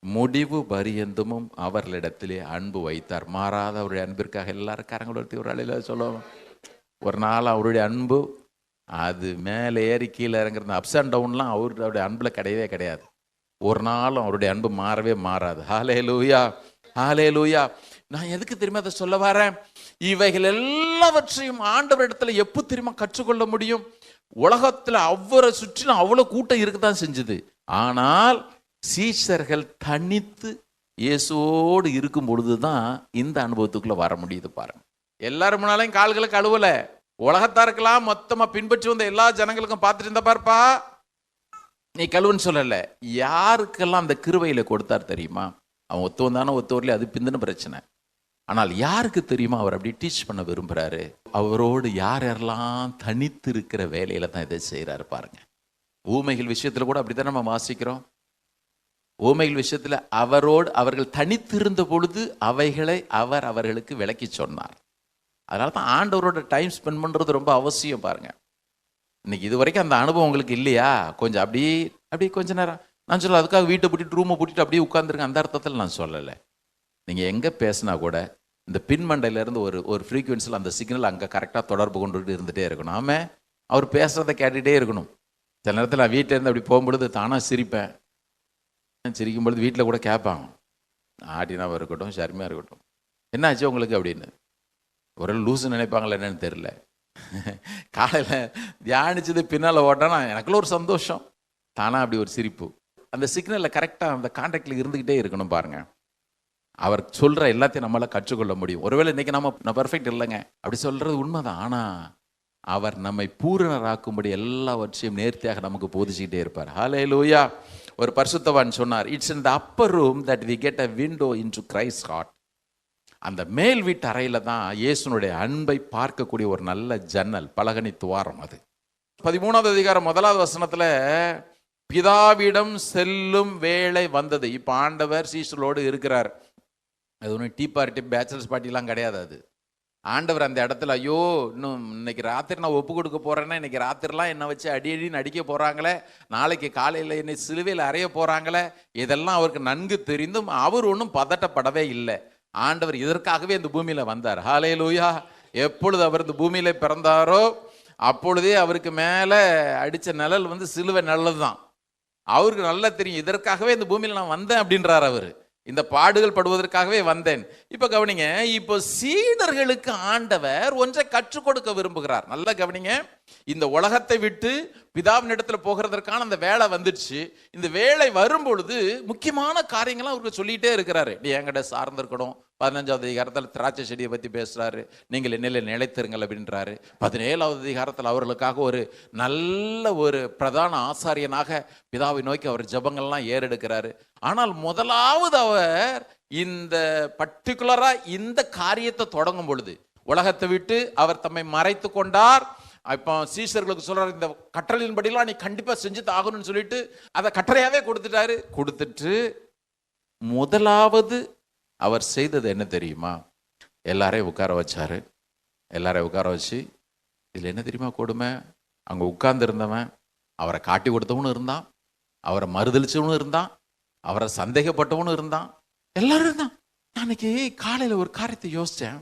முடிவு பரியந்தமும் அவர்களிடத்திலே அன்பு வைத்தார். மாறாத அவருடைய அன்பிற்காக எல்லாரும் கரங்களை ஒரு அழையில சொல்லணும். ஒரு நாள் அவருடைய அன்பு அது மேலே ஏறி கீழே இறங்குறது, அப்ஸ் அண்ட் டவுன்லாம் அவருடைய அன்பில் கிடையவே கிடையாது. ஒரு நாளும் அவருடைய அன்பு மாறவே மாறாது. ஹல்லேலூயா, ஹல்லேலூயா. நான் எதுக்கு தெரியுமா அதை சொல்ல வரேன்? இவைகள் எல்லாவற்றையும் ஆண்டவரிடத்துல எப்போ தெரியுமா கற்றுக்கொள்ள முடியும்? உலகத்துல அவரை சுற்றிலும் அவ்வளவு கூட்டம் இருக்கத்தான் செஞ்சது. ஆனால் சீஷர்கள் தனித்து இயேசுவோடு இருக்கும் பொழுதுதான் இந்த அனுபவத்துக்குள்ள வர முடியுது. பாருங்க, எல்லாரும் முன்னாலையும் கால்களை கழுவல, உலகத்தாருக்கெல்லாம் மொத்தமா பின்பற்றி வந்த எல்லா ஜனங்களுக்கும் பார்த்துட்டு இருந்தா பாருப்பா நீ கழுவுன்னு சொல்லல. யாருக்கெல்லாம் அந்த கிருபையில கொடுத்தார் தெரியுமா? அவன் ஒத்து வந்தானோ ஒத்து வரல, அது பிந்தின பிரச்சனை. ஆனால் யாருக்கு தெரியுமா அவர் அப்படி டீச் பண்ண விரும்புறாரு? அவரோடு யார் யாரெல்லாம் தனித்து இருக்கிற வேலையில தான் இதை செய்யறாரு. பாருங்க, ஊமைகள் விஷயத்துல கூட அப்படித்தான் நம்ம வாசிக்கிறோம். ஊமைகள் விஷயத்துல அவரோடு அவர்கள் தனித்திருந்த பொழுது அவைகளை அவர் அவர்களுக்கு விளக்கி சொன்னார். அதனால தான் ஆண்டவரோட டைம் ஸ்பெண்ட் பண்றது ரொம்ப அவசியம். பாருங்க, இன்னைக்கு இது வரைக்கும் அந்த அனுபவம் உங்களுக்கு இல்லையா? கொஞ்சம் அப்படி கொஞ்ச நேரம் நான் சொல்ல, அதுக்காக வீட்டை பூட்டிட்டு ரூமை பூட்டிட்டு அப்படியே உட்காந்துருங்க, அந்த அர்த்தத்தில் நான் சொல்லலை. நீங்கள் எங்கே பேசினா கூட இந்த பின்மண்டையிலேருந்து ஒரு ஃப்ரீக்குவென்சியில் அந்த சிக்னல் அங்கே கரெக்டாக தொடர்பு கொண்டுகிட்டு இருந்துகிட்டே இருக்கணும். ஆமாம், அவர் பேசுகிறத கேட்டுகிட்டே இருக்கணும். சில நேரத்தில் நான் வீட்டில் இருந்து அப்படி போகும்பொழுது தானாக சிரிப்பேன். சிரிக்கும் பொழுது வீட்டில் கூட கேட்பாங்க, ஆடினாவாக இருக்கட்டும் ஷர்மியாக இருக்கட்டும், என்ன ஆச்சு உங்களுக்கு அப்படின்னு. ஒரு லூசு நினைப்பாங்களா என்னன்னு தெரியல. காலையில் தியானிச்சது பின்னால் ஓட்டானா எனக்குள்ள ஒரு சந்தோஷம், தானா அப்படி ஒரு சிரிப்பு. அந்த சிக்னலில் கரெக்டாக அந்த கான்டாக்டில் இருந்துக்கிட்டே இருக்கணும். பாருங்க, அவர் சொல்ற எல்லாத்தையும் நம்மளால கற்றுக்கொள்ள முடியும். ஒருவேளை இன்னைக்கு நான் பெர்ஃபெக்ட் இல்லைங்க அப்படி சொல்றது உண்மைதான். ஆனா அவர் நம்மை பூரணராக்கும்படி எல்லாவற்றையும் நேர்த்தியாக நமக்கு போதிச்சுக்கிட்டே இருப்பார். ஹல்லேலூயா. ஒரு பரிசுத்தவான் சொன்னார், it's in the upper room that we get a window into Christ heart. அந்த மேல் வீட்டு அறையில தான் இயேசுனுடைய அன்பை பார்க்கக்கூடிய ஒரு நல்ல ஜன்னல், பலகனி துவாரம். அது 13வது அதிகாரம் 1வது வசனத்துல, பிதாவிடம் செல்லும் வேளை வந்தது. இப்ப ஆண்டவர் சீஷர்களோடு இருக்கிறார். அது ஒன்றும் டீ பார்ட்டி பேச்சுலர்ஸ் பார்ட்டிலாம் கிடையாது. அது ஆண்டவர் அந்த இடத்துல, ஐயோ இன்னும் இன்னைக்கு ராத்திரி நான் ஒப்பு கொடுக்க போறேன்னா, இன்னைக்கு ராத்திரிலாம் என்னை வச்சு அடின்னு அடிக்க போறாங்களே, நாளைக்கு காலையில் என்னை சிலுவையில் அறைய போறாங்களே, இதெல்லாம் அவருக்கு நன்கு தெரிந்தும் அவர் ஒன்றும் பதட்டப்படவே இல்லை. ஆண்டவர் இதற்காகவே இந்த பூமியில வந்தார். ஹல்லேலூயா. எப்பொழுது அவர் இந்த பூமியில பிறந்தாரோ அப்பொழுதே அவருக்கு மேல அடிச்ச நிழல் சிலுவை நிழல் தான். அவருக்கு நல்லா தெரியும், இதற்காகவே இந்த பூமியில நான் வந்தேன் அப்படின்றார். அவரு இந்த பாடுகள் படுவதற்காகவே வந்தேன். இப்ப கவனிங்க, இப்போ சீடர்களுக்கு ஆண்டவர் ஒன்றை கற்றுக் கொடுக்க விரும்புகிறார். நல்லா கவனிங்க, இந்த உலகத்தை விட்டு பிதாவின் இடத்துல போகிறதற்கான அந்த வேலை வந்துடுச்சு. இந்த வேலை வரும் பொழுது முக்கியமான காரியங்கள்லாம் அவருக்கு சொல்லிட்டே இருக்கிறாரு. நீ என்கிட்ட சார்ந்திருக்கணும். 15வது அதிகாரத்தில் திராட்சை செடியை பற்றி பேசுறாரு, நீங்கள் என்னில் நிலைத்திருங்கள் அப்படின்றாரு. 17வது அதிகாரத்தில் அவர்களுக்காக ஒரு நல்ல ஒரு பிரதான ஆசாரியனாக பிதாவை நோக்கி அவர் ஜெபங்கள்லாம் ஏறெடுக்கிறாரு. ஆனால் முதலாவது அவர் இந்த பர்டிகுலரா இந்த காரியத்தை தொடங்கும் பொழுது உலகத்தை விட்டு அவர் தம்மை மறைத்து கொண்டார். இப்போ சீஷர்களுக்கு சொல்றாரு, இந்த கட்டளையின்படிலாம் நீ கண்டிப்பா செஞ்சு ஆகணும்னு சொல்லிட்டு அதை கட்டளையாவே கொடுத்துட்டாரு. கொடுத்துட்டு முதலாவது அவர் செய்தது என்ன தெரியுமா? எல்லாரையும் உட்கார வச்சாரு. எல்லாரையும் உட்கார வச்சு, இதில் என்ன தெரியுமா கொடுமை? அங்கே உட்கார்ந்து இருந்தவன் அவரை காட்டி கொடுத்தவனும் இருந்தான், அவரை மறுதளிச்சவனும் இருந்தான், அவரை சந்தேகப்பட்டவனும் இருந்தான், எல்லாரும் இருந்தான். அன்னைக்கு காலையில் ஒரு காரியத்தை யோசித்தேன்.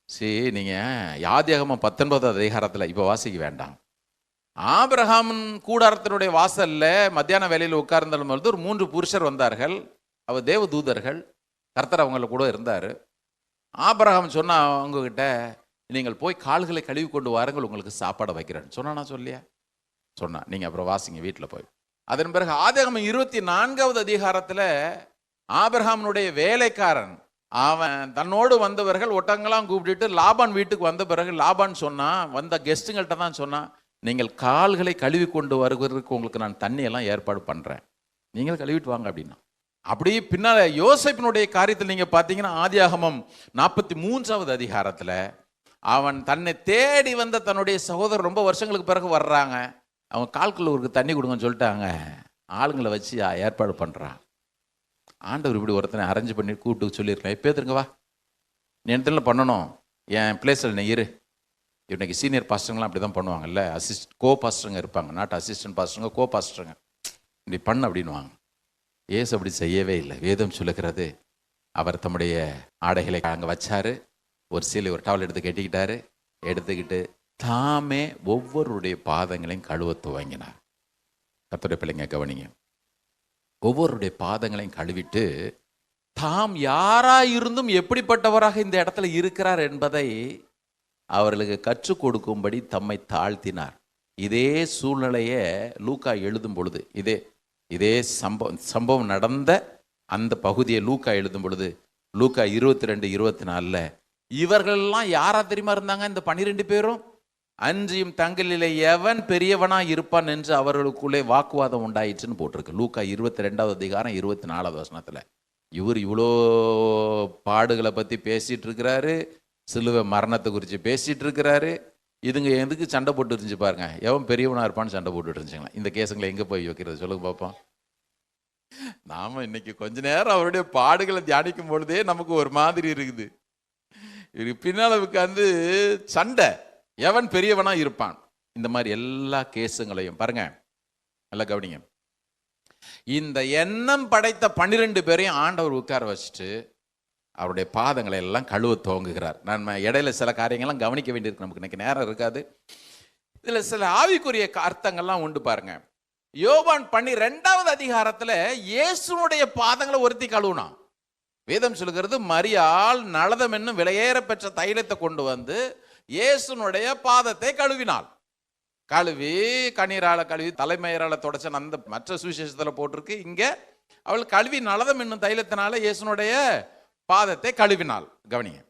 சரி, நீங்கள் யாதியாகமம் 19வது அதிகாரத்தில் இப்போ வாசிக்க வேண்டாம். ஆபிரகாமின் கூடாரத்தினுடைய வாசல்ல மத்தியான வேலையில் உட்கார்ந்தும் பொழுது ஒரு 3 புருஷர் வந்தார்கள். அவர் தேவ தூதர்கள். கர்த்தர் அவங்கள கூட இருந்தார். ஆபிரகாம் சொன்னா, அவங்ககிட்ட நீங்கள் போய் கால்களை கழுவி கொண்டு வாருங்கள், உங்களுக்கு சாப்பாடை வைக்கிறேன்னு சொன்னா. சொல்லியா சொன்னா? நீங்கள் அப்புறம் வாசிங்க வீட்டில் போய். அதன் பிறகு ஆதியாகமம் 24வது அதிகாரத்தில் ஆபிரகாமினுடைய வேலைக்காரன் அவன் தன்னோடு வந்தவர்கள் ஒட்டங்களாம் கூப்பிட்டுட்டு லாபான் வீட்டுக்கு வந்த பிறகு லாபான் சொன்னா, வந்த கெஸ்ட்டுங்கள்ட்ட தான் சொன்னா, நீங்கள் கால்களை கழுவி கொண்டு வருவதற்கு உங்களுக்கு நான் தண்ணியெல்லாம் ஏற்பாடு பண்ணுறேன், நீங்கள் கழுவிட்டு வாங்க அப்படின்னா. அப்படி பின்னால யோசேப்பினுடைய காரியத்தில் நீங்க பார்த்தீங்கன்னா ஆதியாகமம் 43வது அதிகாரத்தில் அவன் தன்னை தேடி வந்த தன்னுடைய சகோதரர் ரொம்ப வருஷங்களுக்கு பிறகு வர்றாங்க. அவன் கால்குள்ள ஒரு தண்ணி கொடுங்கன்னு சொல்லிட்டாங்க. ஆளுங்களை வச்சு ஏற்பாடு பண்ணுறான். ஆண்டவர் இப்படி ஒருத்தனை அரேஞ்ச் பண்ணி கூப்பிட்டு சொல்லியிருக்கேன், இப்போ எதுங்க வா, நீ இடத்துல பண்ணணும், என் பிளேஸில் நீ இரு. இன்னைக்கு சீனியர் பாஸ்டருங்களாம் அப்படி தான் பண்ணுவாங்கல்ல, கோ பாஸ்டருங்க இருப்பாங்க, நாட் அசிஸ்டன்ட் பாஸ்டருங்க, கோ பாஸ்டருங்க. இப்படி பண்ண அப்படின்வாங்க. ஏசு அப்படி செய்யவே இல்லை. வேதம் சொல்லுகிறது, அவர் தம்முடைய ஆடைகளை அங்கே வச்சாரு, ஒரு சீலை ஒரு டவல் எடுத்து கட்டிக்கிட்டாரு, எடுத்துக்கிட்டு தாமே ஒவ்வொருடைய பாதங்களையும் கழுவ துவங்கினார். கர்த்தருடைய பிள்ளைங்க கவனிங்க, ஒவ்வொருடைய பாதங்களையும் கழுவிட்டு தாம் யாராயிருந்தும் எப்படிப்பட்டவராக இந்த இடத்துல இருக்கிறார் என்பதை அவர்களுக்கு கற்றுக் கொடுக்கும்படி தம்மை தாழ்த்தினார். இதே சூழ்நிலையை லூக்கா எழுதும் பொழுது, இதே சம்பவம் நடந்த அந்த பகுதியை லூக்கா எழுதும் பொழுது, லூக்கா 22-24 இவர்கள்லாம் யாரா தெரியுமா இருந்தாங்க? இந்த 12 பேரும் அன்றியும் தங்களிலே எவன் பெரியவனா இருப்பான் என்று அவர்களுக்குள்ளே வாக்குவாதம் உண்டாயிற்றுன்னு போட்டிருக்கு. லூக்கா 22வது அதிகாரம் 24வது வசனத்துல. இவர் இவ்வளோ பாடுகளை பத்தி பேசிட்டு இருக்கிறாரு, சிலுவை மரணத்தை குறித்து பேசிட்டு இருக்கிறாரு. இதுங்க எதுக்கு சண்டை போட்டு இருந்துச்சு பாருங்க, எவன் பெரியவனா இருப்பான்னு சண்டை போட்டு இருந்துச்சுங்களா? இந்த கேஸுங்களை எங்க போய் வைக்கிறது சொல்லுங்க பார்ப்போம். நாம இன்னைக்கு கொஞ்ச நேரம் அவருடைய பாடுகளை தியானிக்கும் பொழுதே நமக்கு ஒரு மாதிரி இருக்குது. இதுக்கு பின்னால உட்கார்ந்து சண்டை, எவன் பெரியவனா இருப்பான், இந்த மாதிரி எல்லா கேஸுங்களையும் பாருங்க, நல்லா கவனிங்க. இந்த எண்ணம் படைத்த 12 பேரையும் ஆண்டவர் உட்கார வச்சுட்டு அவருடைய பாதங்களை எல்லாம் கழுவ துவங்குகிறார். நான் இடையில சில காரியங்கள்லாம் கவனிக்க வேண்டியிருக்கு, நமக்கு இன்னைக்கு நேரம் இருக்காது. இதுல சில ஆவிக்குரிய அர்த்தங்கள்லாம் உண்டு பாருங்க. யோவான் 12வது அதிகாரத்துல இயேசுனுடைய பாதங்களை ஒருத்தி கழுவுனான். வேதம் சொல்லுகிறது, மரியாள் நளதம் என்னும் விலையேற பெற்ற தைலத்தை கொண்டு வந்து இயேசுனுடைய பாதத்தை கழுவினாள். கழுவி கண்ணீரால கழுவி தலைமயிரால தொடச்ச அந்த மற்ற சுவிசேஷத்துல போட்டிருக்கு. இங்க அவள் கழுவி நளதம் என்னும் தைலத்தினால இயேசுனுடைய பாதத்தை கழுவினாள். கவனிங்க,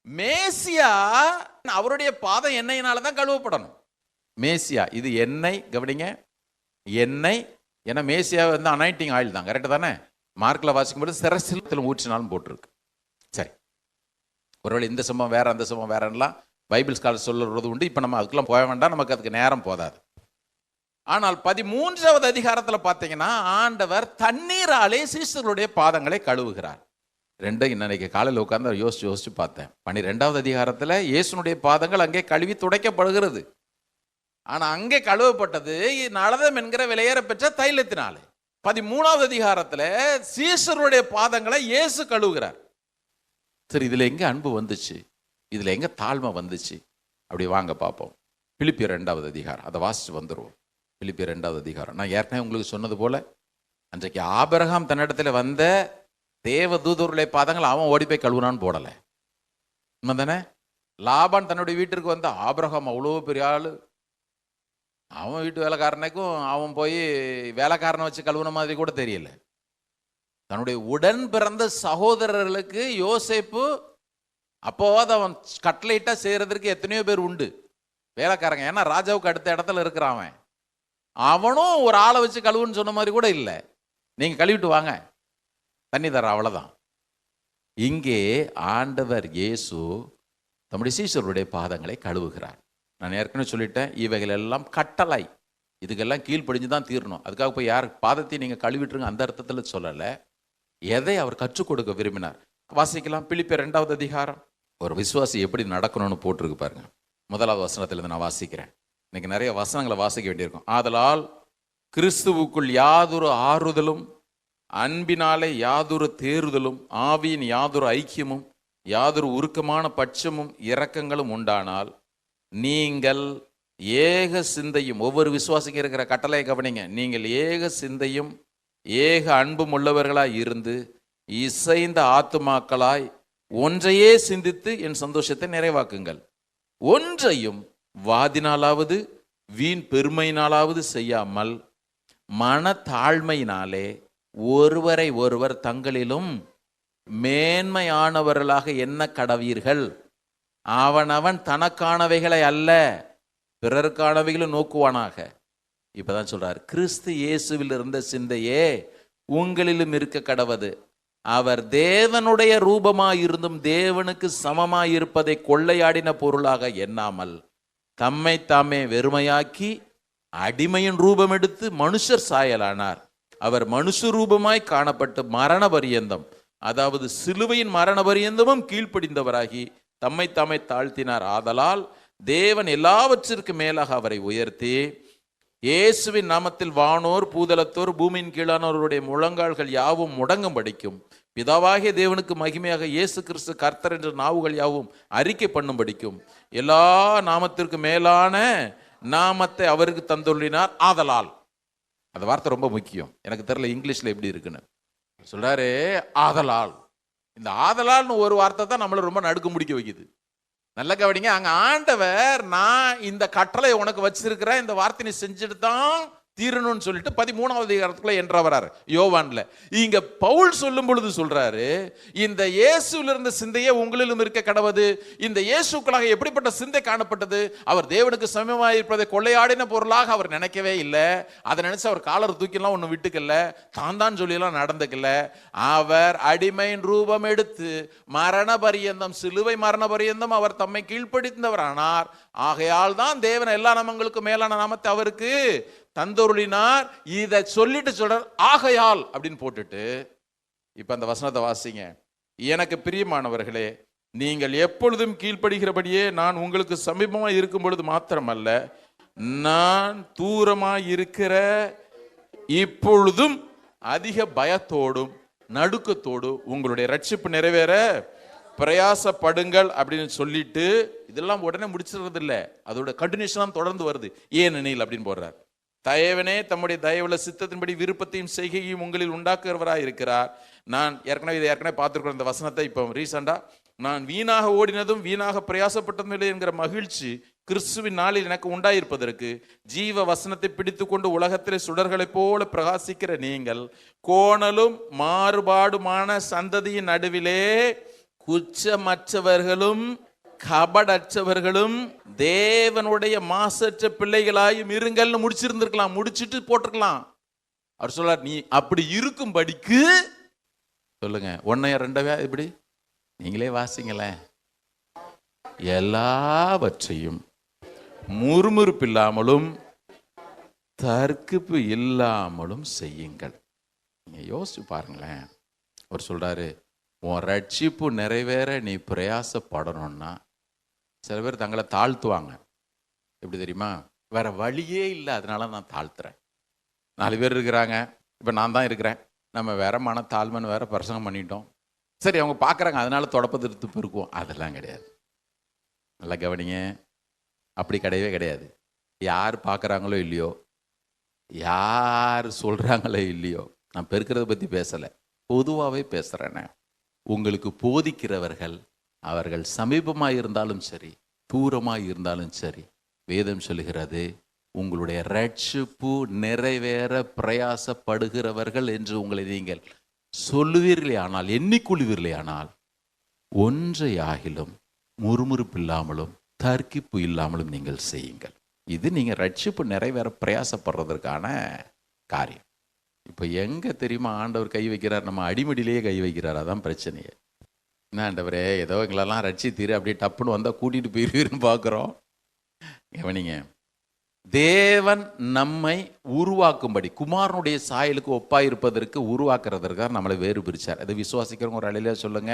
மேசியா அவருடைய பாதம் எண்ணெயினால தான் கழுவப்படணும். மேசியா இது எண்ணெய், கவனிங்க, எண்ணெய். ஏன்னா மேசியா வந்து அனாயிண்டிங் ஆயில் தான், கரெக்டு தானே? மார்க்கில் வாசிக்கும்போது சிரசில் ஊற்றினாலும் போட்டிருக்கு. சரி, ஒருவேளை இந்த சம்பவம் வேற அந்த சம்பவம் வேறலாம் பைபிள் ஸ்காலர் சொல்லுறது உண்டு. இப்போ நம்ம அதுக்கெல்லாம் போக வேண்டாம், நமக்கு அதுக்கு நேரம் போதாது. ஆனால் 13வது அதிகாரத்தில் பார்த்தீங்கன்னா ஆண்டவர் தண்ணீராலே சீஷர்களுடைய பாதங்களை கழுவுகிறார். ரெண்டும் இன்னைக்கு காலையில் உட்கார்ந்து யோசிச்சு பார்த்தேன். 12வது அதிகாரத்தில் இயேசுனுடைய பாதங்கள் அங்கே கழுவி துடைக்கப்படுகிறது. ஆனால் அங்கே கழுவப்பட்டது நளதம் என்கிற விலையேற பெற்ற தைலத்தினாலே. 13வது அதிகாரத்தில் சீஷருடைய பாதங்களை இயேசு கழுவுகிறார். சரி, இதில் எங்கே அன்பு வந்துச்சு? இதில் எங்கே தாழ்மை வந்துச்சு? அப்படி வாங்க பார்ப்போம். பிலிப்பியர் 2வது அதிகாரம், அதை வாசிச்சு வந்துடுவோம். பிலிப்பியர் 2வது அதிகாரம். நான் ஏற்கனவே உங்களுக்கு சொன்னது போல, அன்றைக்கு ஆபிரகாம் தன்னிடத்தில் வந்த தேவ தூதருடைய பாதங்கள் அவன் ஓடி போய் கழுவுனான்னு போடலை. உண்மை தானே? லாபான் தன்னுடைய வீட்டிற்கு வந்த ஆபிரகாம் அவ்வளோ பெரிய ஆள், அவன் வீட்டு வேலைக்காரனுக்கும் அவன் போய் வேலைக்காரனை வச்சு கழுவுன மாதிரி கூட தெரியல. தன்னுடைய உடன் பிறந்த சகோதரர்களுக்கு யோசேப்பு அப்போவாது அவன் கட்லைட்டா செய்யறதுக்கு எத்தனையோ பேர் உண்டு வேலைக்காரங்க. ஏன்னா ராஜாவுக்கு அடுத்த இடத்துல இருக்கிறான் அவனும் ஒரு ஆளை வச்சு கழுவுன்னு சொன்ன மாதிரி கூட இல்லை. நீங்க கழுவிட்டு வாங்க, தண்ணி தர, அவ்வளவுதான். இங்கே ஆண்டவர் இயேசு தம்முடைய சீஷருடைய பாதங்களை கழுவுகிறார். நான் ஏற்கனவே சொல்லிட்டேன், இவைகள் எல்லாம் கட்டளை, இதுக்கெல்லாம் கீழ்ப்படிஞ்சு தான் தீரணும். அதுக்காக போய் யார் பாதத்தையும் நீங்கள் கழுவிட்டுருங்க அந்த அர்த்தத்தில் சொல்லலை. எதை அவர் கற்றுக் கொடுக்க விரும்பினார் வாசிக்கலாம். பிலிப்பியர் 2வது அதிகாரம். ஒரு விசுவாசி எப்படி நடக்கணும்னு போட்டிருக்கு பாருங்க. 1வது வசனத்திலிருந்து நான் வாசிக்கிறேன். இன்னைக்கு நிறைய வசனங்களை வாசிக்க வேண்டியிருக்கும். ஆதலால் கிறிஸ்துவுக்குள் யாதொரு ஆறுதலும், அன்பினாலே யாதொரு தேறுதலும், ஆவியின் யாதொரு ஐக்கியமும், யாதொரு உருக்கமான பட்சமும் இரக்கங்களும் உண்டானால் நீங்கள் ஏக சிந்தையும், ஒவ்வொரு விசுவாசிக்கு இருக்கிற கட்டளை கவனிங்க, நீங்கள் ஏக சிந்தையும் ஏக அன்பும் உள்ளவர்களாய் இருந்து இசைந்த ஆத்துமாக்களாய் ஒன்றையே சிந்தித்து என் சந்தோஷத்தை நிறைவாக்குங்கள். ஒன்றையும் வாதினாலாவது வீண் பெருமையினாலாவது செய்யாமல் மன தாழ்மையினாலே ஒருவரை ஒருவர் தங்களிலும் மேன்மையானவர்களாக எண்ண கடவீர்கள். அவனவன் தனக்கானவைகளை அல்ல பிறருக்கானவைகளும் நோக்குவானாக. இப்பதான் சொல்றார், கிறிஸ்து இயேசுவில் இருந்த சிந்தையே உங்களிலும் இருக்க கடவது. அவர் தேவனுடைய ரூபமாயிருந்தும் தேவனுக்கு சமமாயிருப்பதை கொள்ளையாடின பொருளாக எண்ணாமல் தம்மை தாமே வெறுமையாக்கி அடிமையின் ரூபம் எடுத்து மனுஷர் சாயலானார். அவர் மனுஷ ரூபமாய் காணப்பட்டு மரண பரியந்தம், அதாவது சிலுவையின் மரண பரியந்தமும் கீழ்ப்படிந்தவராகி தம்மை தாமே தாழ்த்தினார். ஆதலால் தேவன் எல்லாவற்றிற்கும் மேலாக அவரை உயர்த்தி இயேசுவின் நாமத்தில் வானோர் பூதலத்தோர் பூமியின் கீழானோருடைய முழங்கால்கள் யாவும் முடங்கும் படிக்கும், பிதாவாகிய தேவனுக்கு மகிமையாக இயேசு கிறிஸ்து கர்த்தர் என்ற நாவுகள் யாவும் அறிக்கை பண்ணும் படிக்கும், எல்லா நாமத்திற்கு மேலான நாமத்தை அவருக்கு தந்துள்ளினார். ஆதலால், அந்த வார்த்தை ரொம்ப முக்கியம். எனக்கு தெரியல இங்கிலீஷ்ல எப்படி இருக்குன்னு சொல்றாரு. ஆதலால், இந்த ஆதலால்னு ஒரு வார்த்தை தான் நம்மளை ரொம்ப நடுக்க முடிக்க வைக்குது. நல்ல கவனிங்க, அங்க ஆண்டவர் நான் இந்த கட்டளை உனக்கு வச்சிருக்கிறேன், இந்த வார்த்தை நீ செஞ்சுட்டு தான் தீரணும்னு சொல்லிட்டு 13வது அதிகாரத்துக்குள்ள என்ற வராரு யோவான்ல. இங்க பவுல் சொல்லும் பொழுது சொல்றாரு, இந்த இயேசுல இருந்த சிந்தையே உங்களிலும் இருக்க கடவது. இந்த இயேசுக்களாக எப்படிப்பட்ட சிந்தை காணப்பட்டது? அவர் தேவனுக்கு சமயமாக இருப்பதை கொள்ளையாடின பொருளாக அவர் நினைக்கவே இல்லை. அதை நினைச்சு அவர் காலர் தூக்கிலாம் ஒன்றும் விட்டுக்கல, தான் சொல்லியெல்லாம் நடந்துக்கல. அவர் அடிமையின் ரூபம் எடுத்து மரண பரியந்தம், சிலுவை மரண பரியந்தம் அவர் தம்மை கீழ்ப்படுத்தினவர் ஆனார். ஆகையால் தான் தேவன் எல்லா நாமங்களுக்கும் மேலான நாமத்தை அவருக்கு தந்தொருளினார். இதை சொல்லிட்டு சொல்றார் ஆகையால் அப்படின்னு போட்டுட்டு, இப்ப அந்த வசனத்தை வாசிங்க. எனக்கு பிரியமானவர்களே, நீங்கள் எப்பொழுதும் கீழ்ப்படுகிறபடியே நான் உங்களுக்கு சமீபமாய் இருக்கும் பொழுது மாத்திரமல்ல, நான் தூரமாய் இருக்கிற இப்பொழுதும் அதிக பயத்தோடும் நடுக்கத்தோடும் உங்களுடைய ரட்சிப்பு நிறைவேற பிரயாசப்படுங்கள் அப்படின்னு சொல்லிட்டு, இதெல்லாம் உடனே முடிச்சிடுறது இல்லை, அதோட கண்டினியூஷன் தொடர்ந்து வருது. ஏனெனில் அப்படின்னு போடுறார், தயவனே தம்முடைய தயவுள்ள சித்தத்தின்படி விருப்பத்தையும் செய்கையும் உங்களில் உண்டாக்குறவராக இருக்கிறார். நான் ஏற்கனவே பார்த்துருக்கிறேன் இந்த வசனத்தை. இப்போ ரீசெண்டாக நான் வீணாக ஓடினதும் வீணாக பிரயாசப்பட்டதும் இல்லை என்கிற மகிழ்ச்சி கிறிஸ்துவின் நாளில் எனக்கு உண்டாயிருப்பதற்கு ஜீவ வசனத்தை பிடித்துக்கொண்டு உலகத்திலே சுடர்களைப் போல பிரகாசிக்கிற நீங்கள் கோணலும் மாறுபாடுமான சந்ததியின் நடுவிலே குற்றமற்றவர்களும் கபடற்றவர்களும் தேவனுடைய மாசற்ற பிள்ளைகளாயும் இருங்கள்னு முடிச்சிருந்திருக்கலாம், முடிச்சிட்டு போட்டிருக்கலாம். அவர் சொல்றார், நீ அப்படி இருக்கும்படிக்கு சொல்லுங்க. 1 இப்படி நீங்களே வாசிங்களேன். எல்லாவற்றையும் முறுமுறுப்பு இல்லாமலும் தர்க்கிப்பு இல்லாமலும் செய்யுங்கள். நீங்க யோசிச்சு பாருங்களேன். அவர் சொல்றாரு, உன் ரட்சிப்பு நிறைவேற நீ பிரயாசப்படணும்னா, சில பேர் தங்களை தாழ்த்துவாங்க. எப்படி தெரியுமா? வேற வழியே இல்லை, அதனால நான் தாழ்த்துறேன். 4 பேர் இருக்கிறாங்க, இப்போ நான் தான் இருக்கிறேன், நம்ம வேற மனத்தாழ்மைன்னு வேற பிரசங்கம் பண்ணிட்டோம், சரி அவங்க பார்க்குறாங்க அதனால தொடப்பத்திருத்து இருக்குவோம். அதெல்லாம் கிடையாது. நல்லா கவனிங்க, அப்படி கிடையவே கிடையாது. யார் பார்க்குறாங்களோ இல்லையோ, யார் சொல்கிறாங்களோ இல்லையோ, நான் பெருக்கிறத பற்றி பேசலை, பொதுவாகவே பேசுகிறேன்னு. உங்களுக்கு போதிக்கிறவர்கள் அவர்கள் சமீபமாக இருந்தாலும் சரி தூரமாக இருந்தாலும் சரி, வேதம் சொல்லுகிறது, உங்களுடைய ரட்சிப்பு நிறைவேற பிரயாசப்படுகிறவர்கள் என்று உங்களை நீங்கள் சொல்லுவீர்களே ஆனால், எண்ணிக்கொள்வீர்களே ஆனால், ஒன்றை ஆகிலும் முறுமுறுப்பு இல்லாமலும் தர்க்கிப்பு இல்லாமலும் நீங்கள் செய்யுங்கள். இது நீங்கள் ரட்சிப்பு நிறைவேற பிரயாசப்படுறதற்கான காரியம். இப்போ எங்கே தெரியுமா ஆண்டவர் கை வைக்கிறார்? நம்ம அடிமடியிலேயே கை வைக்கிறார். அதான் பிரச்சனையே. என்ன ஆண்டவரே, ஏதோ எங்களெல்லாம் ரட்சித்தீரு, அப்படியே டப்புன்னு வந்தால் கூட்டிகிட்டு போயிருவீருன்னு பார்க்குறோம். கவனிங்க, தேவன் நம்மை உருவாக்கும்படி, குமாரனுடைய சாயலுக்கு ஒப்பாயிருப்பதற்கு உருவாக்குறதற்காக நம்மளை வேறு பிரிச்சார். அதை விசுவாசிக்கிறவங்க ஒரு அலையில சொல்லுங்க.